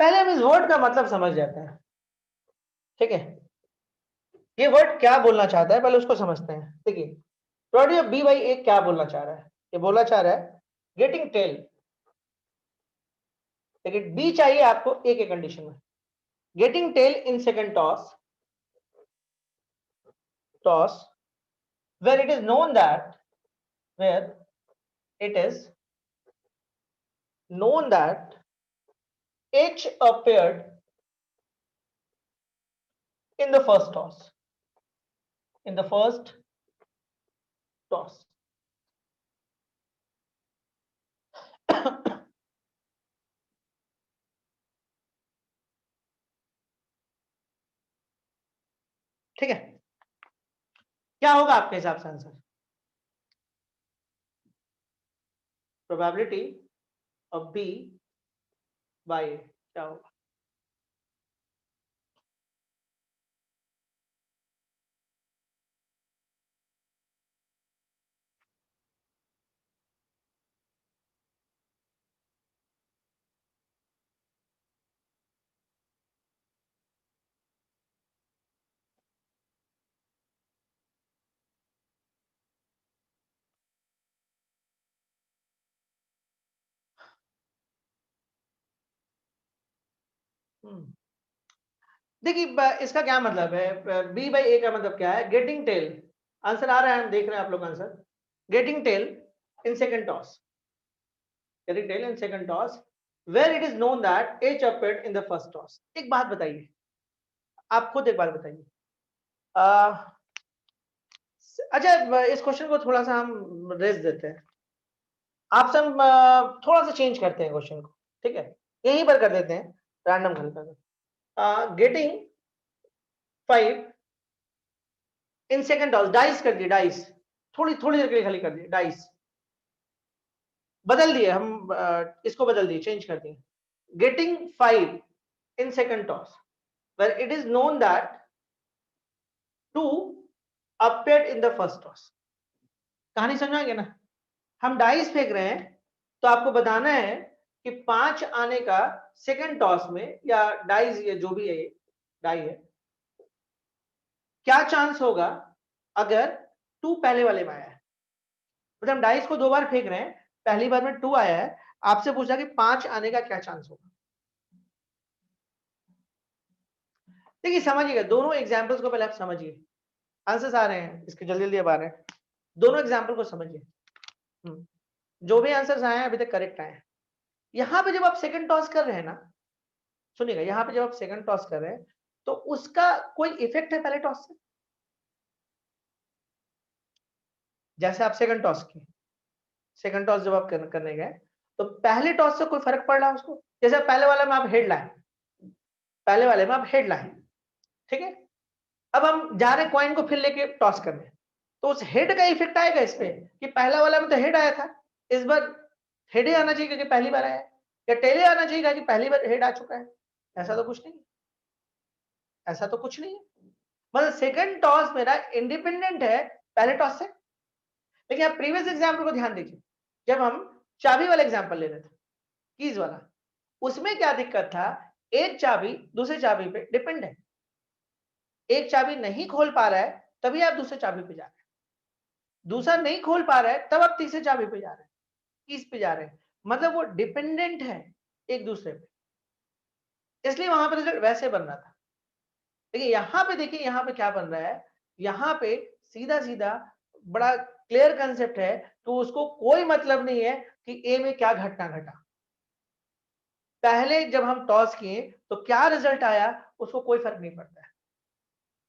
पहले हम इस वर्ड का मतलब समझ जाते हैं, ठीक है। ये वर्ड क्या बोलना चाहता है पहले उसको समझते हैं। देखिए probability of B by A क्या बोलना चाह रहा है, ये बोलना चाह रहा है गेटिंग टेल, लेकिन बी चाहिए आपको ए के कंडीशन में, getting tail in second toss where it is known that where it is known that H appeared in the first toss, in the first toss. ठीक है, क्या होगा आपके हिसाब से answer? Probability of B by A क्या होगा? देखिए इसका क्या मतलब है, बी बाई ए का मतलब क्या है? गेटिंग टेल, आंसर आ रहा है, हम देख रहे हैं आप लोग answer, getting tail in second toss, getting tail in second toss where it is known that H appeared in the first toss. एक बात बताइए, आप खुद एक बात बताइए, अच्छा इस क्वेश्चन को थोड़ा सा हम रेस देते हैं, आपसे हम थोड़ा सा चेंज करते हैं क्वेश्चन को, ठीक है, यहीं पर कर देते हैं, रैंडम हल कर देते हैं, getting 5 in second toss, dice कर दिए, डाइस थोड़ी थोड़ी देर के लिए खाली कर दिए, डाइस बदल दिए हम, इसको बदल दिए, चेंज कर दिए, getting 5 in second toss where it is known that 2 appeared in the first toss। कहानी समझाएंगे ना, हम डाइस फेंक रहे हैं तो आपको बताना है कि 5 आने का सेकंड टॉस में, या डाइस या जो भी है ये डाई है, क्या चांस होगा अगर 2 पहले वाले में आया है। मतलब हम डाइस को 2 बार फेंक रहे हैं, पहली बार में 2 आया है, आपसे पूछा कि 5 आने का क्या चांस होगा। देखिए समझिएगा, दोनों एग्जांपल्स को पहले आप समझिए, आंसर्स आ रहे हैं इसके, जल्दी जल्दी अब आ रहे हैं, दोनों एग्जांपल को समझिए। जो भी आंसर्स आए हैं अभी तक करेक्ट आए हैं। यहां पे जब आप सेकंड टॉस कर रहे हैं ना, सुनिएगा, यहां पे जब आप सेकंड टॉस कर रहे हैं तो उसका कोई इफेक्ट है पहले टॉस से? जैसे आप सेकंड टॉस किए, सेकंड टॉस जब आप करने गए तो पहले टॉस से कोई फर्क पड़ रहा है उसको? जैसे पहले वाले में आप हेड लाए, पहले वाले में आप हेड लाए, ठीक है, अब हम जा रहे कॉइन को फिर लेके टॉस करने, तो उस हेड का इफेक्ट आएगा इस पे कि पहला वाला में तो हेड आया था, इस बार हेड ही आना चाहिए क्योंकि पहली बार आया, या टेल ही आना चाहिए कि पहली बार हेड आ चुका है। ऐसा तो कुछ नहीं, ऐसा तो कुछ नहीं है, मतलब सेकंड टॉस मेरा इंडिपेंडेंट है पहले टॉस से। लेकिन आप प्रीवियस एग्जांपल को ध्यान दीजिए, जब हम चाबी वाला एग्जांपल ले रहे थे, कीज वाला, उसमें क्या दिक्कत था, एक चाबी दूसरे चाबी पे डिपेंड है, एक चाबी नहीं खोल पा रहा है तभी आप दूसरे चाबी पे जा रहे हैं, दूसरा नहीं खोल पा रहा है तब आप तीसरे चाबी पे जा रहे हैं, कीज पे जा रहे हैं, मतलब वो डिपेंडेंट है एक दूसरे पे, इसलिए वहां पर रिजल्ट वैसे बन रहा था। देखिए यहाँ पे, देखिए यहाँ पे क्या बन रहा है, यहाँ पे सीधा सीधा बड़ा क्लियर कंसेप्ट है, तो उसको कोई मतलब नहीं है कि ए में क्या घटना घटा, पहले जब हम टॉस किए तो क्या रिजल्ट आया उसको कोई फर्क नहीं पड़ता है,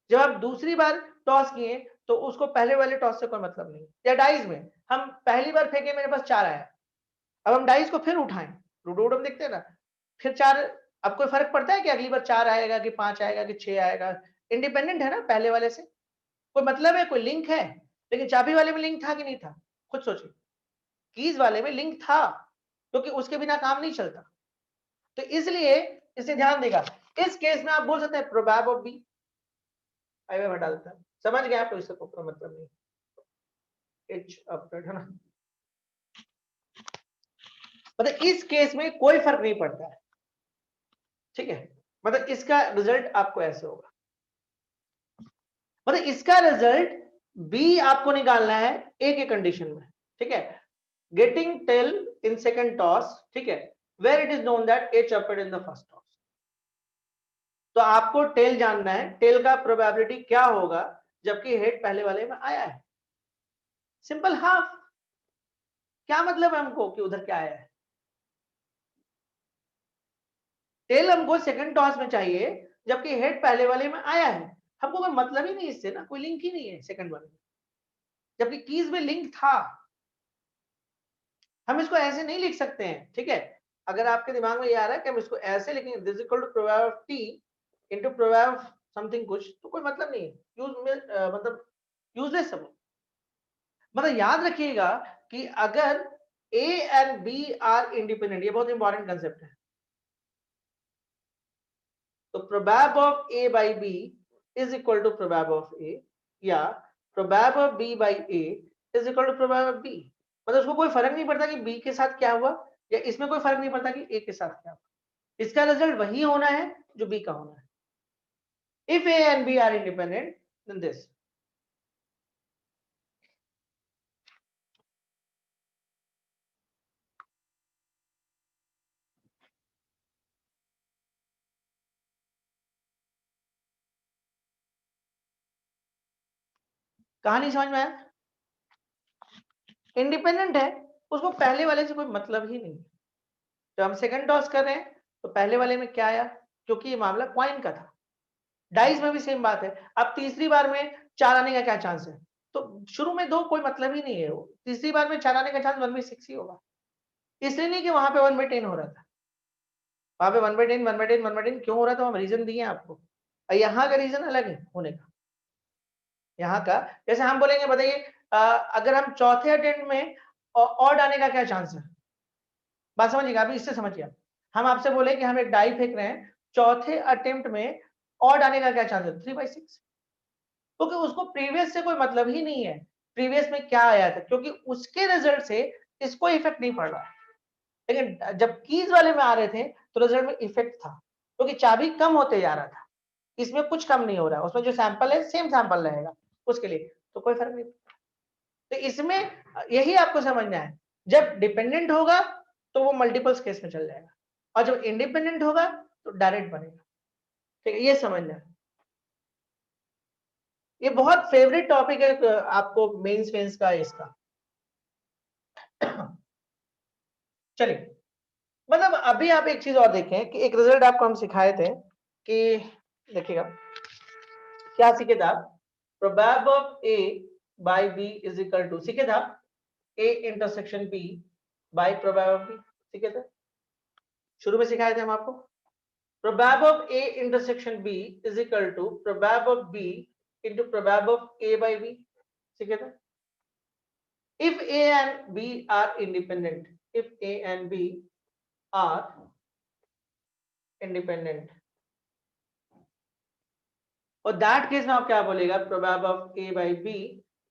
जब आप दूसरी बार टॉस किए तो उसको पहले वाले टॉस से कोई मतलब नहीं। या डाइस में हम पहली बार फेंके, मेरे पास 4 आया, अब हम डाइस को फिर उठाएं, लूडो देखते हैं ना, फिर 4, अब कोई फर्क पड़ता है कि अगली बार 4 आएगा कि 5 आएगा कि 6 आएगा, इंडिपेंडेंट है ना पहले वाले से, कोई मतलब है, कोई लिंक है। लेकिन चाबी वाले में लिंक था कि नहीं था, खुद सोचिए, कीज वाले में लिंक था क्योंकि उसके बिना काम नहीं चलता, तो इसलिए इसे ध्यान देगा, इस केस में आप बोल सकते हैं प्रोबैब ऑफ बी, आई में हटा देता है, समझ गए आप, तो इससे कोई मतलब नहीं, एच अपडेट है ना, मतलब इस केस में कोई फर्क नहीं पड़ता है, ठीक है, मतलब इसका रिजल्ट आपको ऐसे होगा, मतलब इसका रिजल्ट बी आपको निकालना है ए के कंडीशन में, ठीक है, getting tail in second toss, ठीक है, where it is known that A chopped in the first toss. तो आपको टेल जानना है, टेल का प्रोबेबिलिटी क्या होगा जबकि हेड पहले वाले में आया है, सिंपल हाफ। क्या मतलब है हमको कि उधर क्या आया है, टेल हमको सेकंड टॉस में चाहिए जबकि हेड पहले वाले में आया है, हमको कोई मतलब ही नहीं इससे ना, कोई लिंक ही नहीं है सेकंड वाले में, जबकि कीज में लिंक था। हम इसको ऐसे नहीं लिख सकते हैं, ठीक है, अगर आपके दिमाग में ये आ रहा है कि हम इसको ऐसे लिखेंगे this equal to probability of T into probability of something कुछ, तो कोई मतलब नहीं है, मतलब यूजलेस है। मतलब याद रखिएगा कि अगर A and B are independent, ये बहुत इंपॉर्टेंट कंसेप्ट है, तो प्रोबेब of A by B is equal to प्रोबेब of A, या prob of B by A is equal to प्रोबेब of B. मतलब उसको कोई फर्क नहीं पड़ता कि बी के साथ क्या हुआ, या इसमें कोई फर्क नहीं पड़ता कि ए के साथ क्या हुआ, इसका रिजल्ट वही होना है जो बी का होना है। If A and B are independent then this. कहानी समझ में आया, इंडिपेंडेंट है, उसको पहले वाले से कोई मतलब ही नहीं। जब हम सेकंड टॉस कर रहे हैं तो पहले वाले में क्या आया, क्योंकि ये मामला क्वाइन का था, डाइस में भी सेम बात है। अब तीसरी बार में 4 आने का क्या चांस है, तो शुरू में 2 कोई मतलब ही नहीं है, वो तीसरी बार में 4 आने का चांस 1/6 ही होगा, इसलिए नहीं कि वहां पे 1/10 हो रहा था, वहां पे 1/10 1/10 1/10 क्यों हो रहा था, हम रीजन दिए आपको, और यहाँ का रीजन अलग है होने का। यहाँ का जैसे हम बोलेंगे, बताइए अगर हम चौथे अटेम्प्ट में ऑड आने का क्या चांस है, बात समझिएगा, अभी इससे समझिए आप। हम आपसे बोले कि हम एक डाई फेंक रहे हैं, चौथे अटेम्प्ट में ऑड आने का क्या चांस है, 3/6, क्योंकि उसको प्रीवियस से कोई मतलब ही नहीं है, प्रीवियस में क्या आया था, क्योंकि उसके रिजल्ट से इसको इफेक्ट नहीं पड़ रहा है। लेकिन जब कीज वाले में आ रहे थे तो रिजल्ट में इफेक्ट था, क्योंकि चाबी कम होते जा रहा था, इसमें कुछ कम नहीं हो रहा है, उसमें जो सैंपल है सेम सैंपल रहेगा उसके लिए, तो कोई फर्क नहीं। तो इसमें यही आपको समझना है, जब डिपेंडेंट होगा तो वो मल्टीपल्स केस में चल जाएगा, और जब इंडिपेंडेंट होगा तो डायरेक्ट बनेगा, ठीक है, ये समझना है। ये बहुत फेवरेट टॉपिक है आपको मेंस फेंस का इसका। चलिए, मतलब अभी आप एक चीज और देखें कि एक रिजल्ट आपको हम सिखाए थे कि, देखिएगा क्या सीखे था, prob of A by B is equal to, सीखे था A intersection B by prob of B, सीखे थे, शुरू में सिखाए थे हम आपको, prob of A intersection B is equal to प्रोबेब of B into prob of A by B, सीखे थे। If A and B are independent, if A and B are independent, और दैट केस में आप क्या बोलेगा, prob of A by B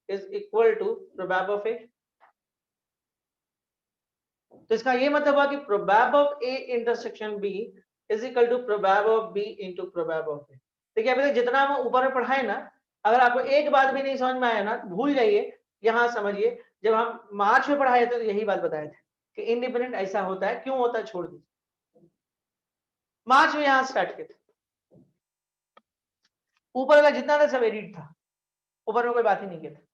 is equal to prob of A। तो इसका ये मतलब हुआ कि प्रोबेब of A intersection B is equal to prob of B into prob of A। देखिए अभी तक जितना हम ऊपर में पढ़ाए ना, अगर आपको एक बात भी नहीं समझ में आया ना तो भूल जाइए, यहाँ समझिए, जब हम मार्च में पढ़ाए थे तो यही बात बताए थे कि इंडिपेंडेंट ऐसा होता है, क्यों होता है छोड़ दीजिए, मार्च में यहाँ स्टार्ट किए थे, ऊपर वाला जितना था सब एडिट था, ऊपर में कोई बात ही नहीं की थी,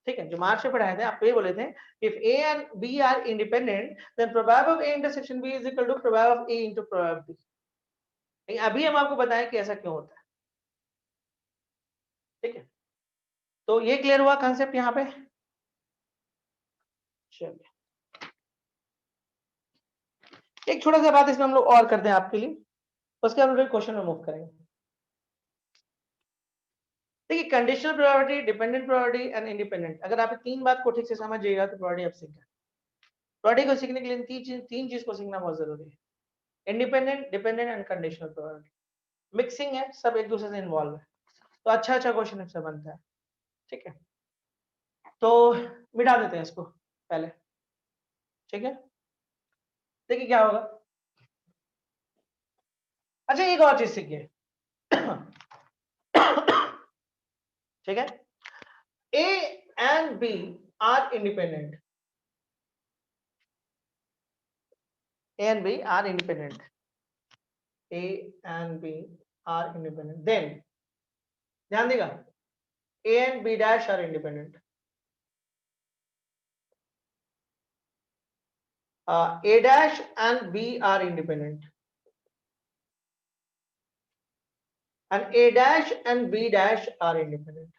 ठीक है, जो मार्च में पढ़ाए थे आपको ये बोले थे, if A and B are independent then prob of A intersection B is equal to प्रोबेब of A into प्रोबेब of B. अभी हम आपको बताएं कि ऐसा क्यों होता है, ठीक है, तो ये क्लियर हुआ कॉन्सेप्ट यहाँ पे। चलिए एक छोटा सा बात इसमें हम लोग और करते हैं आपके लिए, उसके हम लोग क्वेश्चन में मूव करेंगे। देखिए conditional probability, dependent probability and independent, अगर आप तीन बात को ठीक से समझिएगा तो प्रोबेबिलिटी आप सीख गए। प्रोबेबिलिटी को सीखने के लिए तीन चीज को सीखना बहुत जरूरी है, independent, dependent and conditional probability, mixing है, सब एक दूसरे से इन्वॉल्व है, तो अच्छा अच्छा क्वेश्चन इससे बनता है, ठीक है, तो मिटा देते हैं इसको पहले, ठीक है, देखिए क्या होगा। अच्छा एक और चीज सीखिए, ठीक है, A and B are independent. A and B are independent. A and B are independent. Then ध्यान देगा, A and B dash are independent. A dash and B are independent. And A dash and B dash are independent.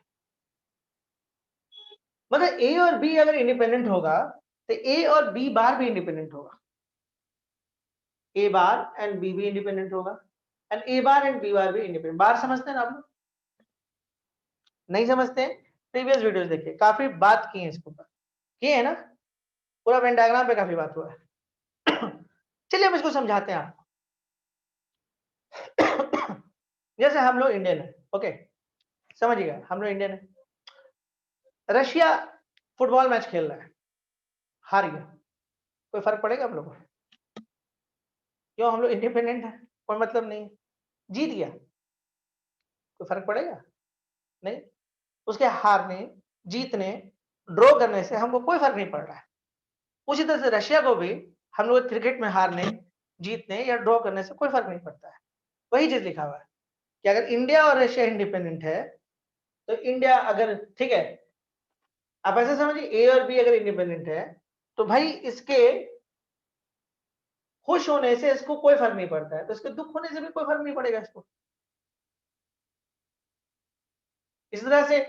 मतलब A और B अगर independent होगा तो A और B बार भी independent होगा, A बार एंड B भी इंडिपेंडेंट होगा, and A bar and B बार भी इंडिपेंडेंट। बार समझते हैं ना आप लोग? नहीं समझते हैं? प्रीवियस वीडियोस देखिए, काफी बात की है इसके ऊपर, किए है ना, पूरा वेन डायग्राम पे काफी बात हुआ है। चलिए हम इसको समझाते हैं आपको। जैसे हम लोग इंडियन है, ओके, समझिएगा, हम लोग इंडियन है, रशिया फुटबॉल मैच खेल रहा है, हार गया, कोई फर्क पड़ेगा हम लोग को? क्यों, हम लोग इंडिपेंडेंट है, कोई मतलब नहीं है, जीत गया, कोई फर्क पड़ेगा? नहीं, उसके हारने, जीतने, ड्रॉ करने से हमको कोई फर्क नहीं पड़ रहा है। उसी तरह से रशिया को भी हम लोग क्रिकेट में हारने, जीतने या ड्रॉ करने से कोई फर्क नहीं पड़ता है। वही चीज लिखा हुआ है कि अगर इंडिया और रशिया इंडिपेंडेंट है तो इंडिया अगर, ठीक है, आप ऐसे समझिए, ए और बी अगर इंडिपेंडेंट है तो भाई इसके खुश होने से इसको कोई फर्क नहीं पड़ता है, तो इसके दुख होने से भी कोई फर्क नहीं पड़ेगा इसको। इस तरह से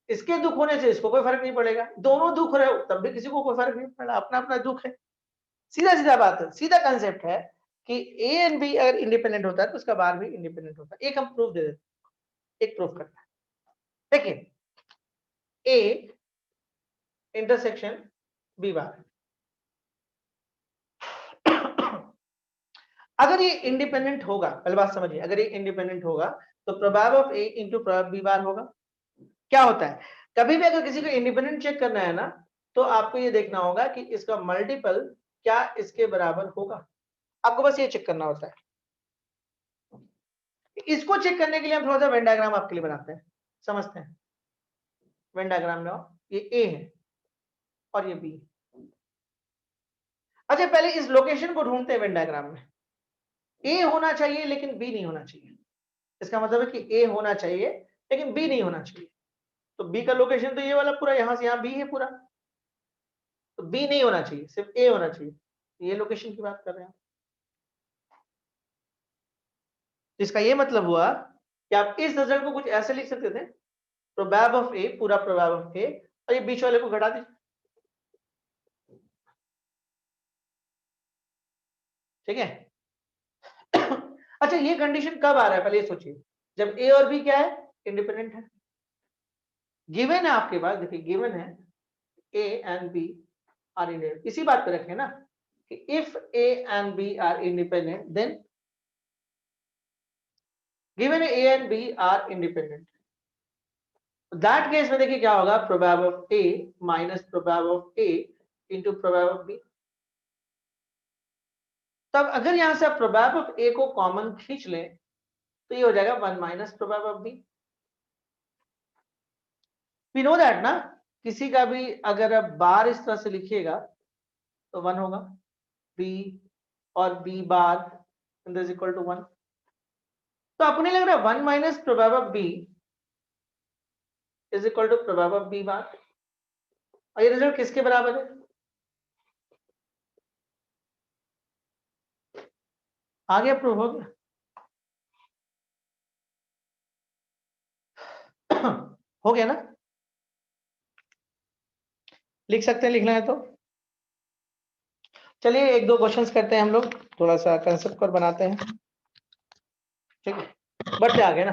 इसके दुख होने से इसको कोई फर्क नहीं पड़ेगा, दोनों दुख रहे हो तब भी किसी को कोई फर्क नहीं पड़ा, अपना अपना दुख है। सीधा सीधा बात है, सीधा कंसेप्ट है कि ए एंड बी अगर इंडिपेंडेंट होता है तो उसका बार भी इंडिपेंडेंट होता है। एक हम प्रूफ दे देते, एक प्रूफ करता है, देखिए, ए इंटरसेक्शन बी बार, अगर ये इंडिपेंडेंट होगा, पहले बात समझिए, अगर ये इंडिपेंडेंट होगा तो प्रोबेब of A into prob B bar होगा। क्या होता है, कभी भी अगर किसी को इंडिपेंडेंट चेक करना है ना, तो आपको ये देखना होगा कि इसका मल्टीपल क्या इसके बराबर होगा, आपको बस ये चेक करना होता है। इसको चेक करने के लिए हम थोड़ा सा वेन डायग्राम आपके लिए बनाते हैं, समझते हैं। वेन डायग्राम में ये ए है और ये बी। अच्छा, पहले इस लोकेशन को ढूंढते हैं वेन डायग्राम में। ए होना चाहिए लेकिन बी नहीं होना चाहिए, इसका मतलब है कि ए होना चाहिए लेकिन बी नहीं होना चाहिए। तो बी का लोकेशन तो ये वाला पूरा, यहां से यहां बी है पूरा, तो बी नहीं होना चाहिए, सिर्फ ए होना चाहिए। ये लोकेशन की बात कर रहे हैं, इसका ये मतलब हुआ कि आप इस रिजल्ट को कुछ ऐसे लिख सकते थे, प्रोबेब ऑफ ए, पूरा प्रोबेब ऑफ ए, और ये बीच वाले को घटा दीजिए, ठीक है। अच्छा, ये कंडीशन कब आ रहा है, पहले ये सोचिए, जब ए और बी क्या है, इंडिपेंडेंट है। गिवन है आपके पास, देखिए गिवन है A and B are independent, इसी बात पे रखें ना कि if A and B are independent then, given A and B are independent, that case में देखिए क्या होगा, prob of A minus प्रोबेब of A into prob of B. तब अगर यहां से आप प्रोबेब ऑफ ए को कॉमन खींच लें तो ये हो जाएगा 1 minus प्रोबेब of B. We know that ना, किसी का भी अगर आप बार इस तरह से लिखिएगा तो 1 होगा, बी और B bar is equal to 1। तो आपको नहीं लग रहा 1 minus प्रोबेब of B is equal to प्रोबेब of B bar, और ये रिजल्ट किसके बराबर है, आ गया, प्रूव हो गया। हो गया ना, लिख सकते हैं, लिखना है तो चलिए एक दो क्वेश्चंस करते हैं हम लोग, थोड़ा सा कंसेप्ट पर बनाते हैं, ठीक है, बढ़ते आगे ना।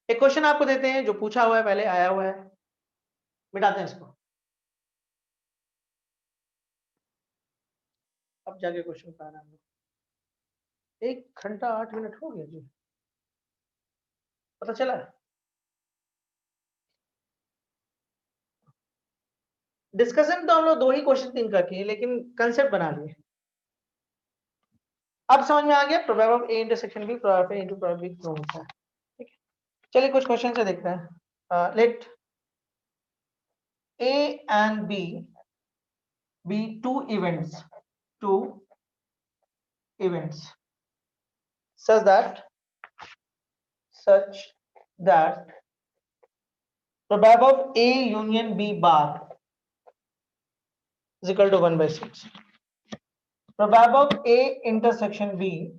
एक क्वेश्चन आपको देते हैं जो पूछा हुआ है, पहले आया हुआ है, मिटाते हैं इसको, अब जाके क्वेश्चन पे आना हम लोग। 1 घंटा 8 मिनट हो गया जी, पता चला। डिस्कशन तो हम लोग 2 ही क्वेश्चन 3 का किए, लेकिन कंसेप्ट बना लिए। अब समझ में आ गया, prob of A intersection B prob of A into prob B क्यों होता है, ठीक है। चलिए कुछ क्वेश्चन से देखते हैं। let A and B be two events such that prob of A union B bar is equal to 1/6. Prob of A intersection B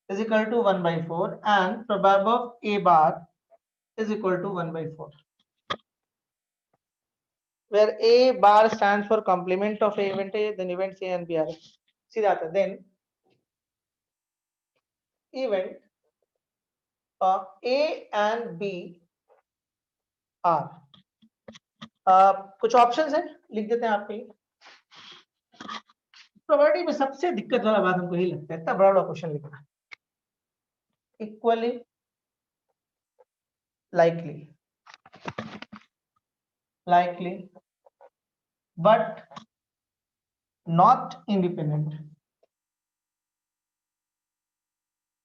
is equal to 1/4 and prob of A bar is equal to 1/4. Where A bar stands for complement of A event A, then events A and B are. See that. Then event A and B are. कुछ options है, लिख देते हैं आपके लिए। Probability में सबसे दिक्कत वाला बात हमको यही लगता है, इतना बड़ा क्वेश्चन लिखना। Equally likely but not independent.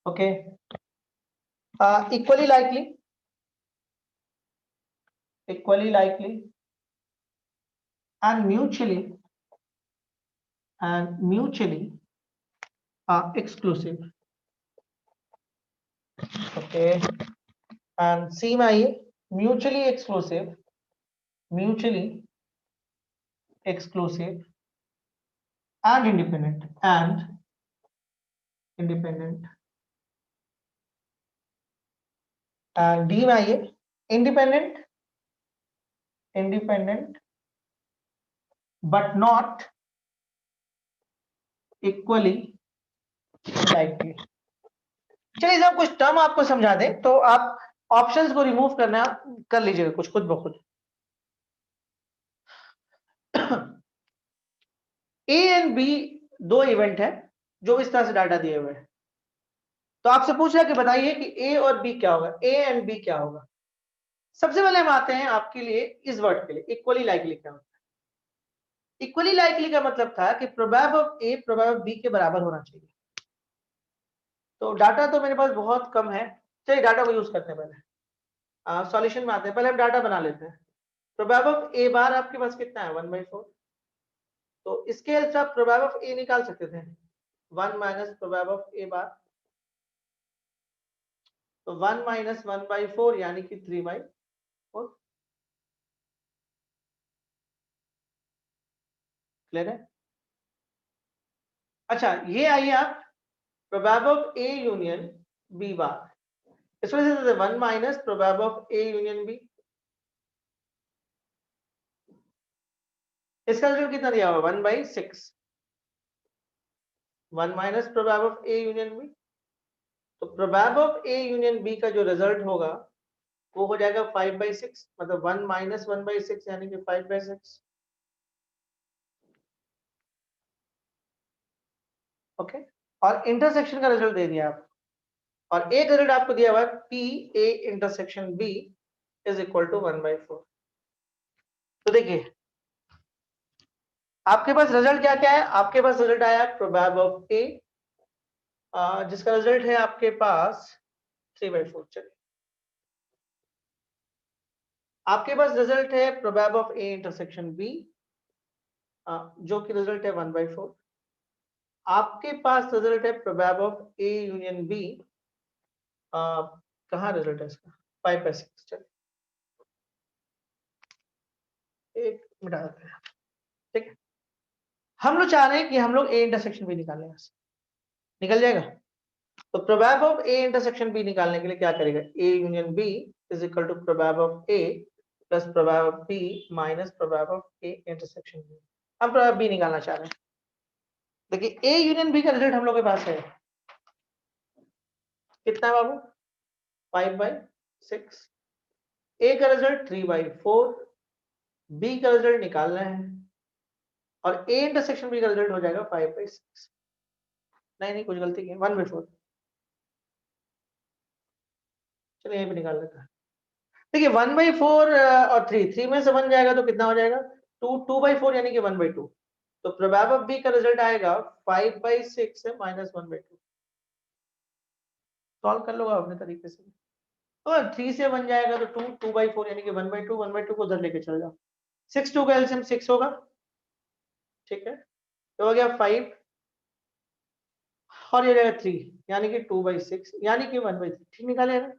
Okay. Equally likely and mutually exclusive. Okay. And C में आइए, mutually exclusive and independent and D में आइए, independent but not equally likely. चलिए जब कुछ टर्म आपको समझा दें तो आप ऑप्शंस को रिमूव करना कर लीजिएगा कुछ खुद ब खुद। ए एंड बी दो इवेंट है जो इस तरह से डाटा दिए हुए हैं, तो आपसे पूछ रहा है कि बताइए कि ए और बी क्या होगा, ए एंड बी क्या होगा। सबसे पहले हम आते हैं आपके लिए इस वर्ड के लिए, इक्वली लाइकली क्या होता है। इक्वली लाइकली का मतलब था कि प्रोबेब ऑफ ए प्रोबेब ऑफ बी के बराबर होना चाहिए। तो डाटा तो मेरे पास बहुत कम है, चलिए डाटा को यूज करते हैं। पहले सॉल्यूशन में आते हैं, पहले हम डाटा बना लेते हैं। प्रोबेब ऑफ ए बार आपके पास कितना है, 1/4। तो इसके हेल्प से आप प्रोबेब ऑफ ए निकाल सकते थे, 1 माइनस प्रोबेब ऑफ ए बार। तो 1 माइनस 1/4 यानी कि 3/4। क्लियर है? अच्छा, ये आइए आप प्रोबेब of A union B bar, इसमें से 1 minus प्रोबेब of A union B, इसका रिजल्ट कितना दिया हुआ, 1/6। 1 minus प्रोबेब of A union B, तो प्रोबेब ऑफ ए यूनियन बी का जो रिजल्ट होगा वो हो जाएगा 5/6, मतलब 1 माइनस 1/6 यानी कि 5/6। ओके, और इंटरसेक्शन का रिजल्ट दे दिया आप, और एक रिजल्ट आपको दिया हुआ है P A intersection B is equal to 1/4। तो देखिए आपके पास रिजल्ट क्या क्या है, आपके पास रिजल्ट आया प्रोबेब ऑफ ए जिसका रिजल्ट है आपके पास 3/4। चलिए आपके पास रिजल्ट है प्रोबेब ऑफ ए इंटरसेक्शन बी जो कि रिजल्ट है 1/4। आपके पास रिजल्ट है प्रोबेब ऑफ ए यूनियन बी, कहाँ रिजल्ट है इसका, 5/6। चलिए एक मिटा देते हैं, ठीक है। हम लोग चाह रहे हैं कि हम लोग ए इंटरसेक्शन बी निकालें, यहाँ से निकल जाएगा। तो प्रोबेब ऑफ ए इंटरसेक्शन बी निकालने के लिए क्या करेगा, A union B is equal to प्रोबेब of A plus probab of B minus प्रोबेब of A intersection B. हम प्रोबेब बी निकालना चाह रहे हैं। देखिए ए यूनियन बी का रिजल्ट हम लोग के पास है कितना है बाबू, 5/6। ए का रिजल्ट 3/4, बी का रिजल्ट निकालना है, और ए इंटरसेक्शन बी का रिजल्ट हो जाएगा 5/6। नहीं कुछ गलती की, 1/4। चलिए यहीं पे निकाल लेते हैं। देखिए 1/4 और 3 में से 1 जाएगा तो कितना हो जाएगा, 2/4 यानी कि 1/2। तो प्रोबेब ऑफ बी का रिजल्ट आएगा 5/6 से -1/2। सॉल्व कर लो अपने तरीके से। तो 3 से बन जाएगा तो 2, 2/4 यानी कि 1/2, 1/2 को उधर लेके चल जाओ। 6 2 का एलसीएम 6 होगा, ठीक है, तो हो गया 5 और ये रहेगा 3 यानी कि 2/6 यानी कि 1/3। ठीक निकाले ना,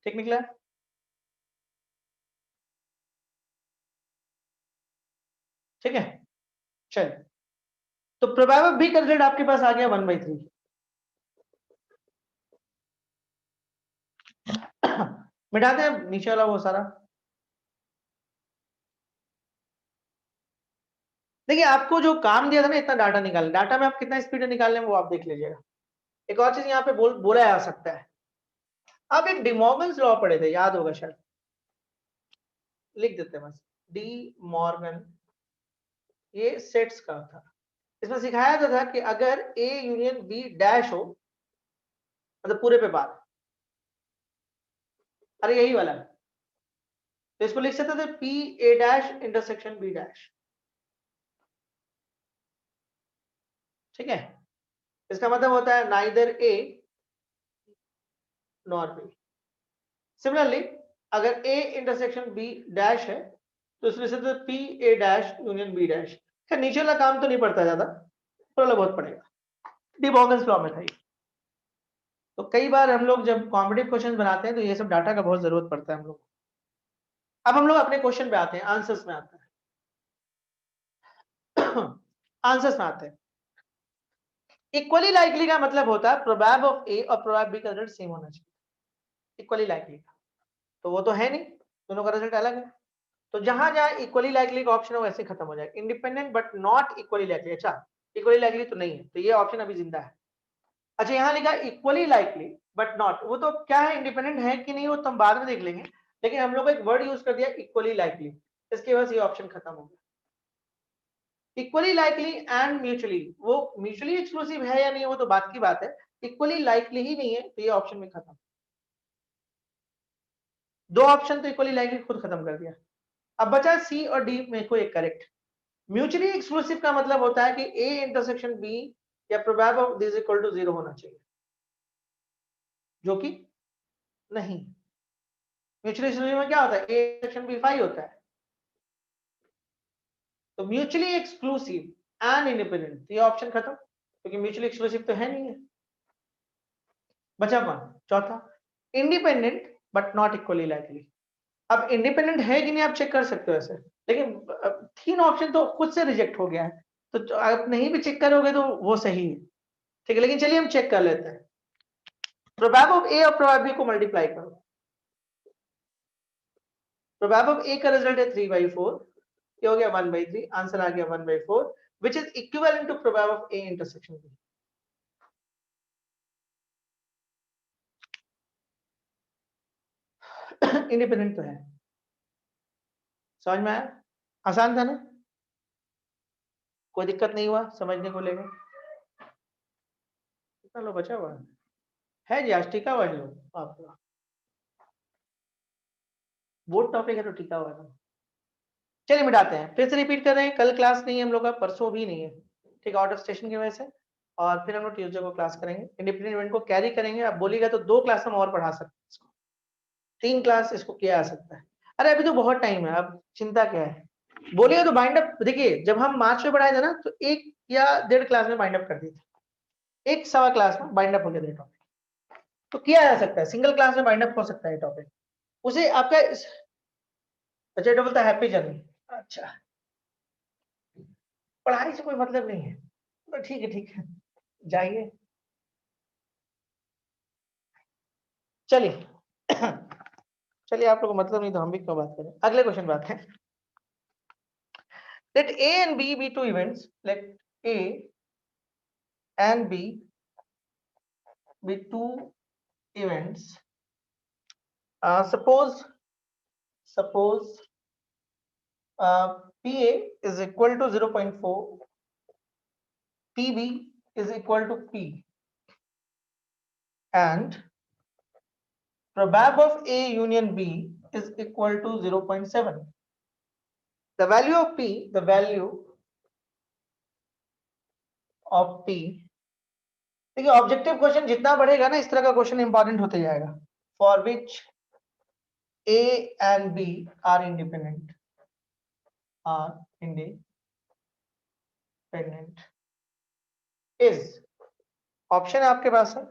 ठीक निकला। ठीक है, चल तो प्रोबेबिलिटी बी का रिजल्ट आपके पास आ गया 1/3। मिटाते हैं नीचे वाला वो सारा। देखिए आपको जो काम दिया था ना इतना डाटा निकाल, डाटा में आप कितना स्पीड निकाल लें वो आप देख लीजिएगा। एक और चीज यहाँ पे बोला जा सकता है, आप एक डिमॉर्गन्स लॉ पढ़े थे, याद होगा शायद, लिख देते हैं बस, डी मॉर्गन, ये सेट्स का था। इसमें सिखाया जाता था कि अगर ए यूनियन बी डैश हो, मतलब पूरे पे बात, अरे यही वाला, तो इसको लिख सकते थे P A dash intersection B dash. ठीक है, इसका मतलब होता है neither A nor B. Similarly अगर ए इंटरसेक्शन बी डैश है तो इसमें से तो P A dash union B dash. नीचे वाला काम तो नहीं पड़ता ज्यादा, थोड़ा बहुत पड़ेगा, डी मॉर्गन्स लॉ में था ये। तो कई बार हम लोग जब कॉम्पिटिटिव क्वेश्चन बनाते हैं तो ये सब डाटा का बहुत जरूरत पड़ता है हम लोग। अब हम लोग अपने क्वेश्चन पे आते हैं, आंसर्स में आते हैं। आंसर्स में आते हैं। इक्वली लाइकली का मतलब होता है प्रोबेब ऑफ ए और प्रोबेब बी का रिजल्ट सेम होना चाहिए। इक्वली लाइकली का तो वो तो है नहीं, दोनों का रिजल्ट अलग है। तो जहां जहां इक्वली लाइकली का ऑप्शन है वैसे खत्म हो जाएगा। Independent but not equally likely, अच्छा इक्वली लाइकली तो नहीं है, तो ये ऑप्शन अभी जिंदा है। अच्छा यहाँ लिखा इक्वली लाइकली बट नॉट, वो तो क्या है, इंडिपेंडेंट है कि नहीं वो तो हम बाद में देख लेंगे, लेकिन हम लोग एक वर्ड यूज कर दिया इक्वली लाइकली, इसके वजह से ये ऑप्शन खत्म हो गया। इक्वली लाइकली एंड म्यूचुअली, वो म्यूचुअली एक्सक्लूसिव है या नहीं वो तो बात की बात है, इक्वली लाइकली ही नहीं है तो ये ऑप्शन में खत्म। दो ऑप्शन तो इक्वली लाइकली खुद खत्म कर दिया। अब बचा सी और डी में कोई एक करेक्ट। म्यूचुअली एक्सक्लूसिव का मतलब होता है कि ए इंटरसेक्शन बी या prob of this equal to 0 होना चाहिए, जो कि नहीं। म्यूचुअली एक्सक्लूसिव में क्या होता है, ए इंटरसेक्शन बी 5 होता है। तो म्यूचुअली एक्सक्लूसिव एंड इंडिपेंडेंट, ये ऑप्शन खत्म क्योंकि म्यूचुअली एक्सक्लूसिव तो है नहीं है। बचा कौन, चौथा, independent but not equally likely. अब इंडिपेंडेंट है कि नहीं आप चेक कर सकते हो ऐसे, लेकिन तीन ऑप्शन तो खुद से रिजेक्ट हो गया है, तो आप नहीं भी चेक करोगे तो वो सही है। ठीक है, लेकिन चलिए हम चेक कर लेते हैं। प्रोबेब ऑफ ए और प्रोबेब बी को मल्टीप्लाई करो। प्रोबेब ऑफ ए का रिजल्ट है 3/4, ये हो गया 1/3, आंसर आ गया 1/4 which is equivalent to प्रोबेब of A intersection B. Independent तो है, समझ में आया, आसान था ना, कोई दिक्कत नहीं हुआ समझने को लेकर। कितना लो बचा हुआ है जी, आज टीका हुआ है लो आपका, बोर्ड टॉपिक है तो टीका हुआ है। चलिए मिटाते हैं, फिर से रिपीट कर रहे हैं, कल क्लास नहीं है हम लोग का, परसों भी नहीं है, ठीक है, आउट ऑफ स्टेशन की वजह से। और फिर हम लोग ट्यूसडे को क्लास करेंगे, इंडिपेंडेंट इवेंट को कैरी करेंगे। आप बोलिएगा तो 2 क्लास हम और पढ़ा सकते हैं इसको, 3 क्लास इसको किया जा सकता है। अरे अभी तो बहुत टाइम है, अब चिंता क्या है, बोलिएगा तो बाइंड अप। देखिए जब हम मार्च में पढ़ाए थे ना तो 1 या 1.5 क्लास में बाइंड अप कर दिए थे, 1 सवा क्लास में बाइंड अप हो गया था टॉपिक, तो किया जा सकता है, सिंगल क्लास में बाइंड अप हो सकता है टॉपिक। उसे आपका अच्छा डबल था हैप्पी जर्नी, अच्छा पढ़ाई से कोई मतलब नहीं है, तो ठीक है जाइए। चलिए चलिए आप लोग को मतलब नहीं तो हम भी क्यों बात करें, अगले क्वेश्चन बात है। Let A and B be two events. Let A and B be two events. Suppose PA is equal to 0.4, PB is equal to P, and probab of A union B is equal to 0.7. The value of P देखिए objective question जितना बढ़ेगा ना, इस तरह का question important होते जाएगा। For which A and B are independent is option आपके पास है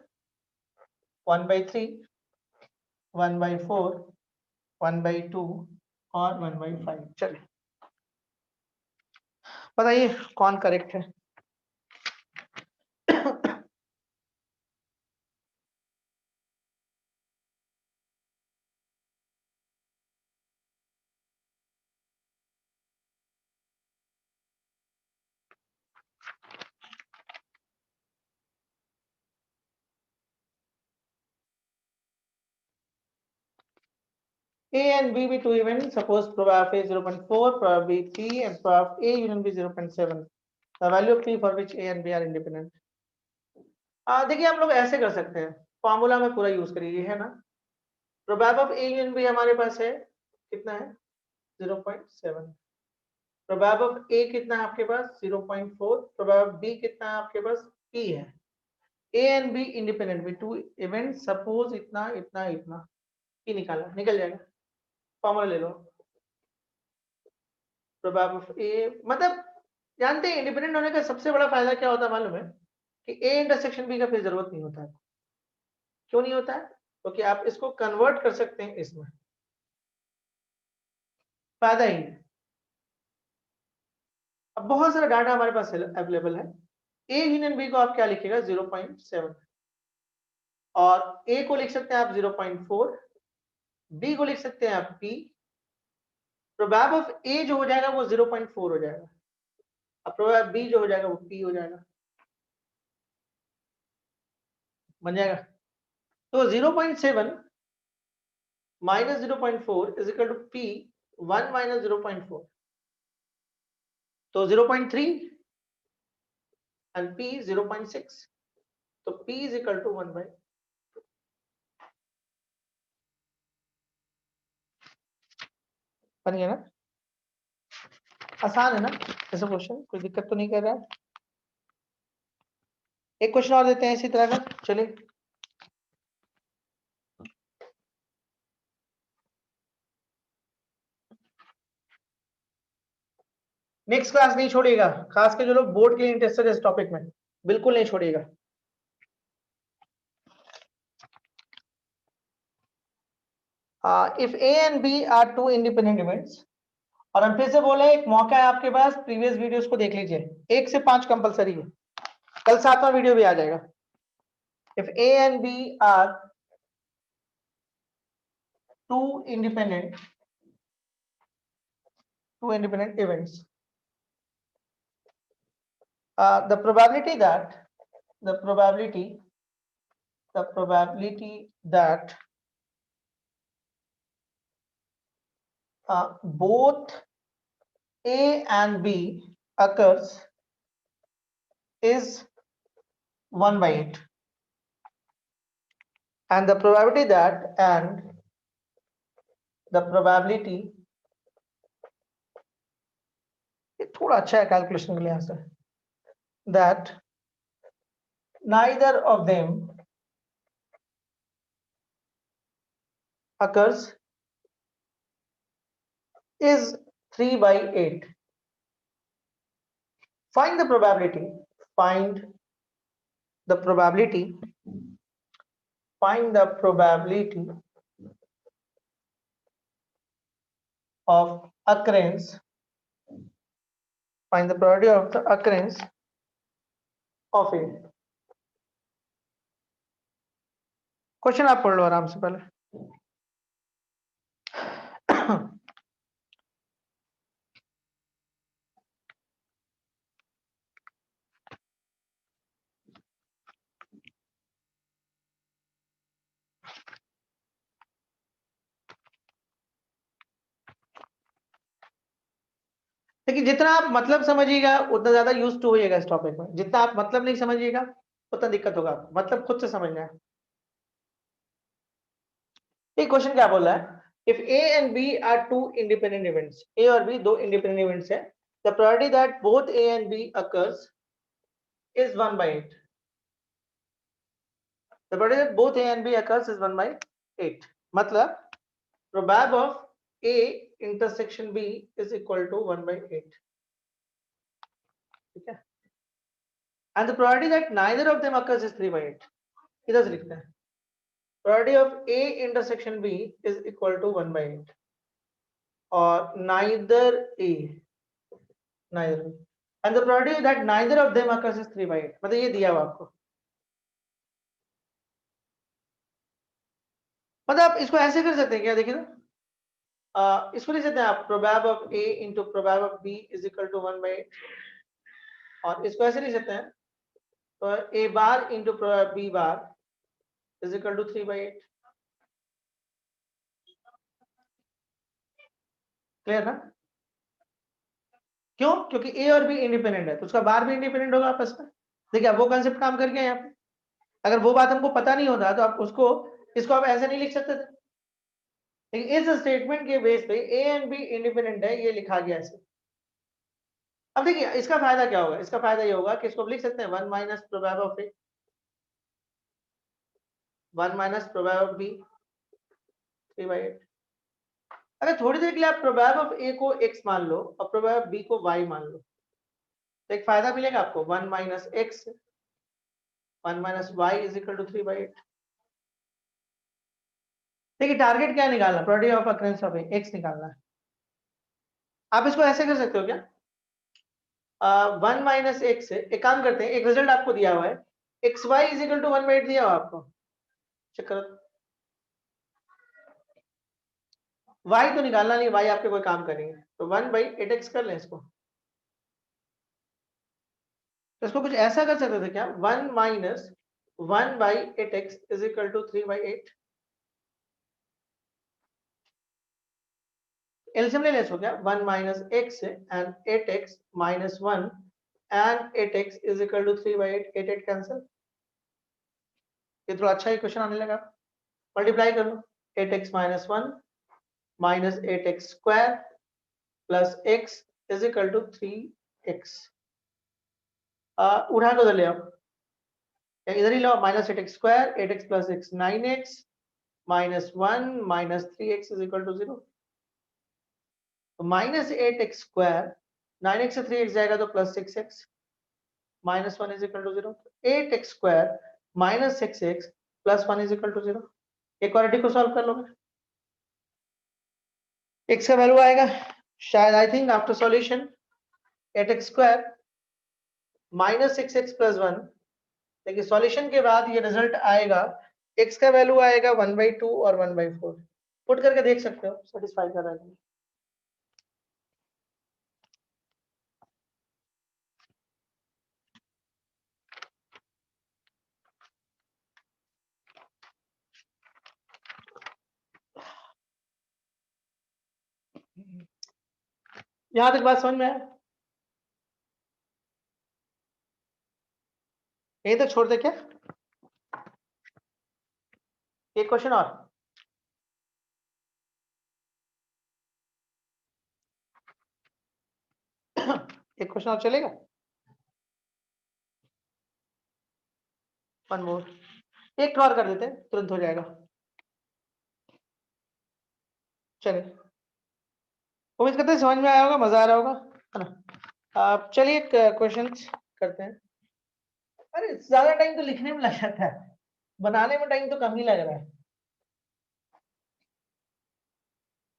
1/3, 1/4, 1/2 और 1/5। चलिए बताइए कौन करेक्ट है। A and B be two even. Suppose probability is 0.4, probability P and probability A union B 0.7. The value of P for which A and B are independent. देखिए हम लोग ऐसे कर सकते हैं, फॉर्मूला में पूरा यूज करिए, है ना। Probability of A union B हमारे पास है कितना है 0.7। प्रोबेबिलिटी ऑफ A कितना है आपके पास 0.4। प्रोबेबिलिटी B कितना है आपके पास P है। A and B इंडिपेंडेंट भी टू इवेंट। सपोज इतना इतना इतना P निकाला, निकल जाएगा। फॉर्मूला ले लो। प्रोबेबिलिटी ऑफ A मतलब जानते हैं इंडिपेंडेंट होने का सबसे बड़ा फायदा क्या होता है मालूम है कि A इंटरसेक्शन B का फिर जरूरत नहीं होता है। क्यों नहीं होता है? क्योंकि आप इसको कन्वर्ट कर सकते हैं इसमें, फायदा ही है। अब बहुत सारा डाटा हमारे पास अवेलेबल है। A यूनियन B को आप क्या लिखेगा 0.7 और A को लिख सकते हैं आप 0.4, B को लिख सकते हैं आप P। प्रोबेबिलिटी ऑफ A जो हो जाएगा वो 0.4 हो जाएगा, अब प्रोबेबिलिटी B जो हो जाएगा वो P हो जाएगा, बन जाएगा। तो 0.7 minus 0.4 is equal to P 1 minus 0.4, तो 0.3 and P 0.6, तो P is equal to 1 by। बन गया ना, आसान है ना ऐसा क्वेश्चन, कोई दिक्कत तो नहीं कर रहा है। एक क्वेश्चन और देते हैं इसी तरह का, चलिए। नेक्स्ट क्लास नहीं छोड़िएगा, खास के जो लोग बोर्ड के लिए इंटरेस्टेड है इस टॉपिक में, बिल्कुल नहीं छोड़िएगा। If A and B are two independent events, और हम फिर से बोले एक मौका है आपके पास, प्रीवियस वीडियोस को देख लीजिए, 1 से 5 कंपलसरी है, कल 7वां वीडियो भी आ जाएगा। If A and B are two independent events, the probability that both A and B occurs is 1/8, and the probability थोड़ा अच्छा है कैलकुलेशन के लिए answer, that neither of them occurs is 3/8. Find the probability of occurrence of A। Question आप पढ़ लो आराम से पहले। देखिए जितना आप मतलब समझिएगा उतना ज्यादा यूज टू होइएगा इस टॉपिक में, जितना आप मतलब नहीं समझिएगा उतना दिक्कत होगा। मतलब खुद से समझना है। ये क्वेश्चन क्या बोल रहा है, if A and B are two independent events, A और B दो independent events है, the probability that both A and B occurs is 1/8। The probability that both A and B occurs is 1/8. मतलब probab of A intersection B is equal to 1/8. ठीक है, and the probability that neither of them occurs is 3/8. इधर से लिखते हैं probability of A intersection B is equal to 1/8 और neither A neither B and the probability that neither of them occurs is 3/8. मतलब ये दिया हुआ आपको, मतलब आप इसको ऐसे कर सकते हैं क्या, देखिए ना, इसको लिख सकते हैं आप probab of A into probab of B is equal to 1/8 और इसको ऐसे लिख सकते हैं तो A bar into probab B bar is equal to 3/8. Clear ना? क्यों? क्योंकि A और B इंडिपेंडेंट है तो उसका बार भी इंडिपेंडेंट होगा आपस में। देखिए अब वो कंसेप्ट काम कर गया यहाँ पे, अगर वो बात हमको पता नहीं होता तो आप उसको इसको आप ऐसे नहीं लिख सकते थे, लेकिन इस स्टेटमेंट के बेस पे A एंड B इंडिपेंडेंट है ये लिखा गया ऐसे। अब देखिए इसका फायदा क्या होगा, इसका फायदा ये होगा कि इसको लिख सकते हैं 1 minus प्रोबेब of A 1 minus प्रोबेब of B 3/8। अगर थोड़ी देर के लिए आप प्रोबेब ऑफ A को x मान लो और प्रोबेब ऑफ B को y मान लो तो एक फायदा मिलेगा आपको 1 minus x 1 minus y is equal to 3/8। देखिए टारगेट क्या निकालना, probability of occurrence of x निकालना है। आप इसको ऐसे कर सकते हो क्या, 1 माइनस एक्स से एक काम करते हैं, एक रिजल्ट आपको दिया हुआ है X Y is equal to 1/8 दिया हुआ आपको, चेक करो y तो निकालना नहीं, y आपके कोई काम करेंगे तो 1/8x कर लें इसको, तो इसको कुछ ऐसा कर सकते थे क्या 1 minus 1/8x is equal to 3/8। LCM ले लें इसको क्या 1 minus x and 8x minus 1 and 8x is equal to 3/8 8 cancel, ये थोड़ा अच्छा ही क्वेश्चन आने लगा, मल्टीप्लाई कर लो 8x minus 1 minus 8x square plus x is equal to 3x। उठा को ले आओ, इधर ही लो minus 8x square 8x plus x 9x minus 1 minus 3x is equal to 0, तो माइनस 8x स्क्वायर 9x से 3x जाएगा तो plus 6x minus 1 is equal to 0, 8x square minus 6x plus 1 is equal to 0। Equality को solve कर लोगे, x का value आएगा शायद I think after solution 8x square minus 6x plus 1, देखिए सॉल्यूशन के बाद ये रिजल्ट आएगा x का वैल्यू आएगा 1/2 और 1/4, पुट करके देख सकते हो सेटिस्फाई कर रहा है। यहां तक बात समझ में आया, यही तक छोड़ दे क्या, एक क्वेश्चन और, एक क्वेश्चन और चलेगा, वन मोर, एक और कर देते हैं तुरंत हो जाएगा, चलिए उम्मीद करते हैं समझ में आया होगा, मजा आ रहा होगा, है ना। आप चलिए क्वेश्चन करते हैं, अरे ज्यादा टाइम तो लिखने में लग जाता है, बनाने में टाइम तो कम ही लग रहा है,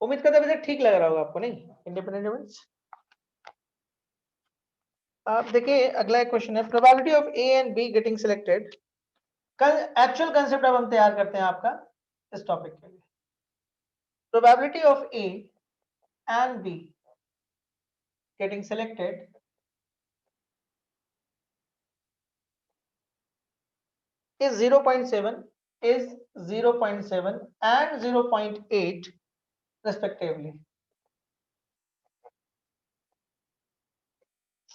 उम्मीद करते हैं ठीक लग रहा होगा आपको, नहीं इंडिपेंडेंट एलिमेंट्स। आप देखिए अगला एक क्वेश्चन है probability of A and B getting selected, कल एक्चुअल कंसेप्ट अब हम तैयार करते हैं आपका इस टॉपिक के लिए, probability of A and B getting selected is 0.7 is 0.7 and 0.8 respectively.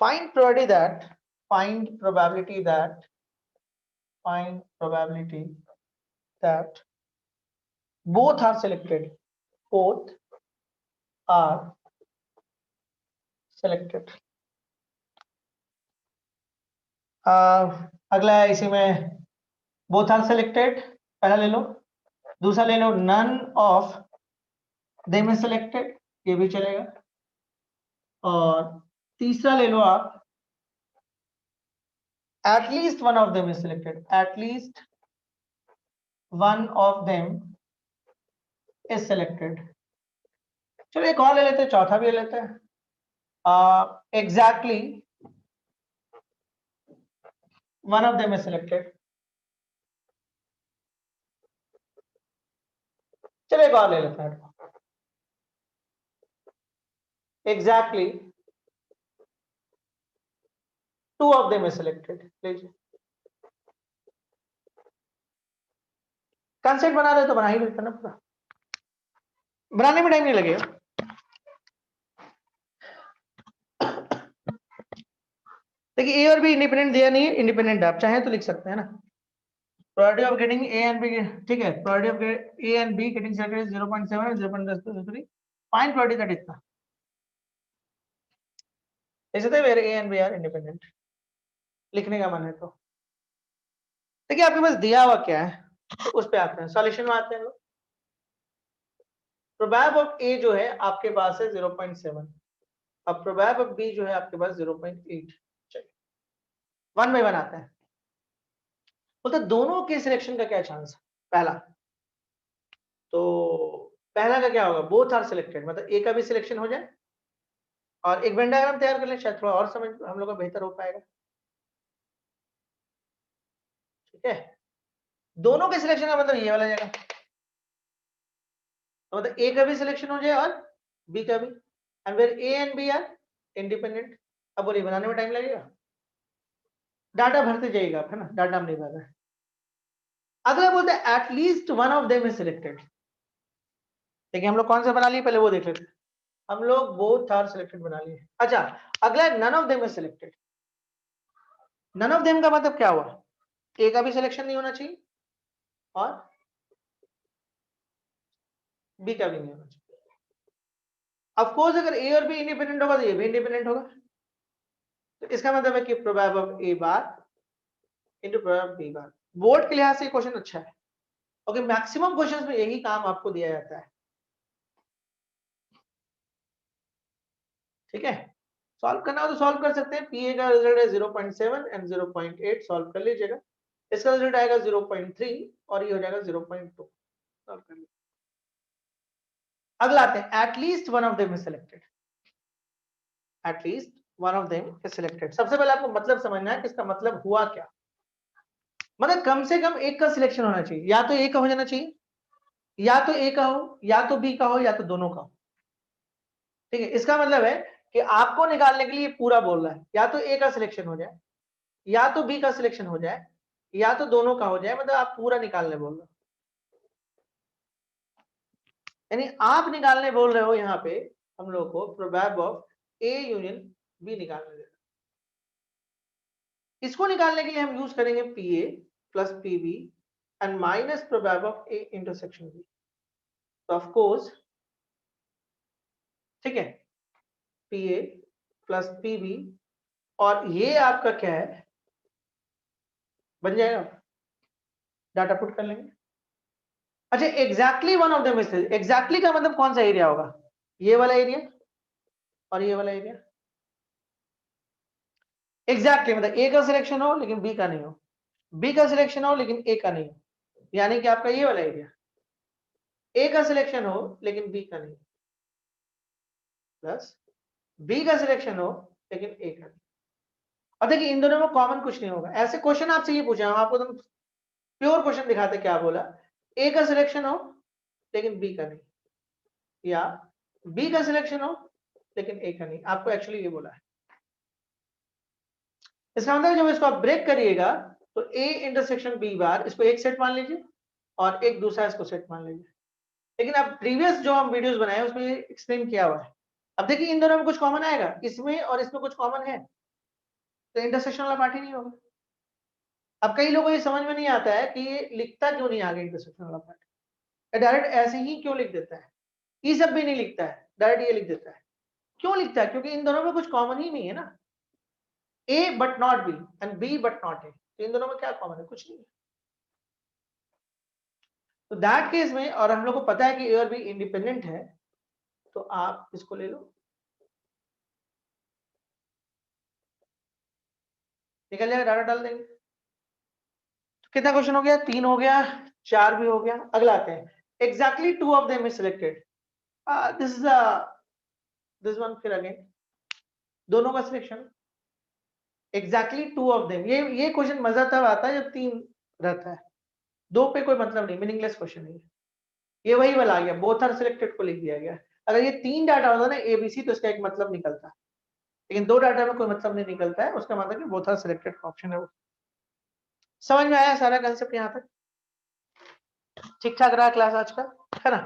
Find probability that both are selected, both are selected. अगला है इसी में बोथ आर सिलेक्टेड, पहला ले लो। दूसरा ले लो none of them is selected, ये भी चलेगा। और तीसरा ले लो आप at least one of them is selected, at least one of them is selected। चलो एक और ले लेते हैं, चौथा भी ले लेते हैं। exactly one of them is selected। चलो एक और ले लेते हैं, exactly two of them is selected। लीजिए, कंसेप्ट बना रहे तो बना ही लेते ना, पूरा बनाने में टाइम नहीं लगेगा। देखिए ए और बी इंडिपेंडेंट दिया नहीं है, इंडिपेंडेंट आप चाहे तो लिख सकते हैं ना। Probability of getting A and B, ठीक है, probability of A and B getting selected is 0.7 और 0.3। फाइंड प्रोबेबिलिटी दैट इतना, ऐसे तो where A and B are independent लिखने का मन है तो। देखिए आपके पास दिया हुआ क्या है, तो उस पे आते हैं, सॉल्यूशन में आते हैं लोग। प्रोबेब ऑफ ए जो है आपके पास है 0.7, अब प्रोबेब ऑफ बी जो है आपके पास 0.8। चलिए 1 बाय 1 आते हैं। बोलते दोनों के सिलेक्शन का क्या चांस है, पहला तो पहला का क्या होगा, बोथ आर सिलेक्टेड, मतलब ए का भी सिलेक्शन हो जाए। और एक वेन डायग्राम तैयार कर लें, शायद थोड़ा और समझ हम लोग का बेहतर हो पाएगा। ठीक है, दोनों के सिलेक्शन का मतलब ये वाला जगह, तो मतलब ए का भी सिलेक्शन हो जाए और बी का भी, and where A and B are independent. अब बोलिए बनाने में टाइम लगेगा, डाटा भरते जाइएगा आप, है ना, डाटा हम नहीं भर रहे हैं। अगला बोलते हैं at least one of them is selected. देखिए हम लोग कौन सा बना लिए, पहले वो देख लेते हैं। हम लोग बोथ आर सिलेक्टेड बना लिए। अच्छा, अगला none of them is selected. None of them का मतलब क्या हुआ, ए का भी सिलेक्शन नहीं होना चाहिए और बी का भी नहीं होना चाहिए। ऑफ कोर्स अगर ए और बी इंडिपेंडेंट होगा तो ये भी इंडिपेंडेंट होगा, तो इसका मतलब है कि प्रोबेब of A bar into प्रोबेब of B bar. Board के लिहाज से क्वेश्चन अच्छा है, ओके, मैक्सिमम क्वेश्चंस में यही काम आपको दिया जाता है। ठीक है, सॉल्व करना हो तो सॉल्व कर सकते हैं। पीए का रिजल्ट है 0.7 एंड 0.8, सॉल्व कर लीजिएगा। इसका रिजल्ट आएगा 0.3 और ये हो जाएगा 0.2, सॉल्व कर लीजिए। अगला आते हैं at least one of them is selected. At least one of them is selected, सबसे पहले आपको मतलब समझना है कि इसका मतलब हुआ क्या। मतलब कम से कम एक का सिलेक्शन होना चाहिए, या तो ए का हो जाना चाहिए, या तो ए का हो, या तो बी का हो, या तो दोनों का हो। ठीक है, इसका मतलब है कि आपको निकालने के लिए पूरा बोल रहा है, या तो ए का सिलेक्शन हो जाए, या तो बी का सिलेक्शन हो जाए, या तो दोनों का हो जाए, मतलब आप पूरा निकालने बोल रहे हो। यानी आप निकालने बोल रहे हो यहाँ पे हम लोग को probab of A union B निकालने दे। इसको निकालने के लिए हम यूज करेंगे P A plus P B and minus प्रोबेब of A intersection B. तो ऑफ कोर्स, ठीक है, P A plus P B और ये आपका क्या है बन जाएगा, डाटा पुट कर लेंगे। अच्छा, exactly one of them is, exactly का मतलब कौन सा एरिया होगा, ये वाला एरिया और ये वाला एरिया। एग्जैक्टली मतलब ए का सिलेक्शन हो लेकिन बी का नहीं हो, बी का सिलेक्शन हो लेकिन ए का नहीं हो, यानी कि आपका ये वाला एरिया। ए का सिलेक्शन हो लेकिन बी का नहीं, प्लस बी का सिलेक्शन हो लेकिन ए का नहीं। और देखिए इन दोनों में कॉमन कुछ नहीं होगा। ऐसे क्वेश्चन आपसे ये पूछा, हम आपको तो प्योर क्वेश्चन दिखाते क्या बोला, ए का सिलेक्शन हो लेकिन बी का नहीं, या बी का सिलेक्शन हो लेकिन ए का नहीं, आपको एक्चुअली ये बोला है। इसका मतलब जब इसको आप ब्रेक करिएगा तो ए इंटरसेक्शन बी बार, इसको एक सेट मान लीजिए और एक दूसरा इसको सेट मान लीजिए। लेकिन अब प्रीवियस जो हम वीडियोस बनाए उसमें एक्सप्लेन किया हुआ है। अब देखिए इन दोनों में कुछ कॉमन आएगा, इसमें और इसमें कुछ कॉमन है, तो इंटरसेक्शन वाला पार्ट ही नहीं होगा। अब कई लोगों को ये समझ में नहीं आता है कि ये लिखता क्यों नहीं आगे इंटरसेक्शन वाला पार्ट, डायरेक्ट ऐसे ही क्यों लिख देता है, ये सब भी नहीं लिखता है, डायरेक्ट ये लिख देता है। क्यों लिखता है, क्योंकि इन दोनों में कुछ कॉमन ही नहीं है ना, A but not B and B but not A, तो इन दोनों में क्या कॉमन है, कुछ नहीं है। तो दैट केस में, और हम लोग को पता है कि ए और बी इंडिपेंडेंट है, तो आप इसको ले लो, निकल जाएगा, डाटा डाल देंगे। तो कितना क्वेश्चन हो गया? 3 हो गया, 4 भी हो गया। अगला आते हैं, exactly 2 of them is selected. This is this one, फिर अगेन दोनों का सिलेक्शन, एग्जैक्टली 2 ऑफ देम। ये क्वेश्चन मजा तब आता है जब 3 रहता है, 2 पे कोई मतलब नहीं, मीनिंगलेस क्वेश्चन नहीं है। ये वही वाला आ गया, बोथ आर सिलेक्टेड को लिख दिया गया। अगर ये 3 डाटा होता ना एबीसी, तो इसका एक मतलब निकलता, लेकिन 2 डाटा में कोई मतलब नहीं निकलता है, उसका मतलब कि बोथ आर सिलेक्टेड का ऑप्शन है वो। समझ में आया सारा कंसेप्ट यहाँ तक? ठीक ठाक रहा क्लास आज का, है ना?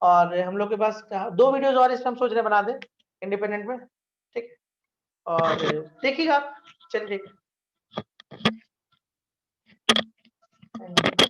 और हम लोग के पास 2 वीडियोस और इस पर हम सोच रहे बना दें इंडिपेंडेंट में, ठीक? और देखिएगा आप, चलिए ठीक है।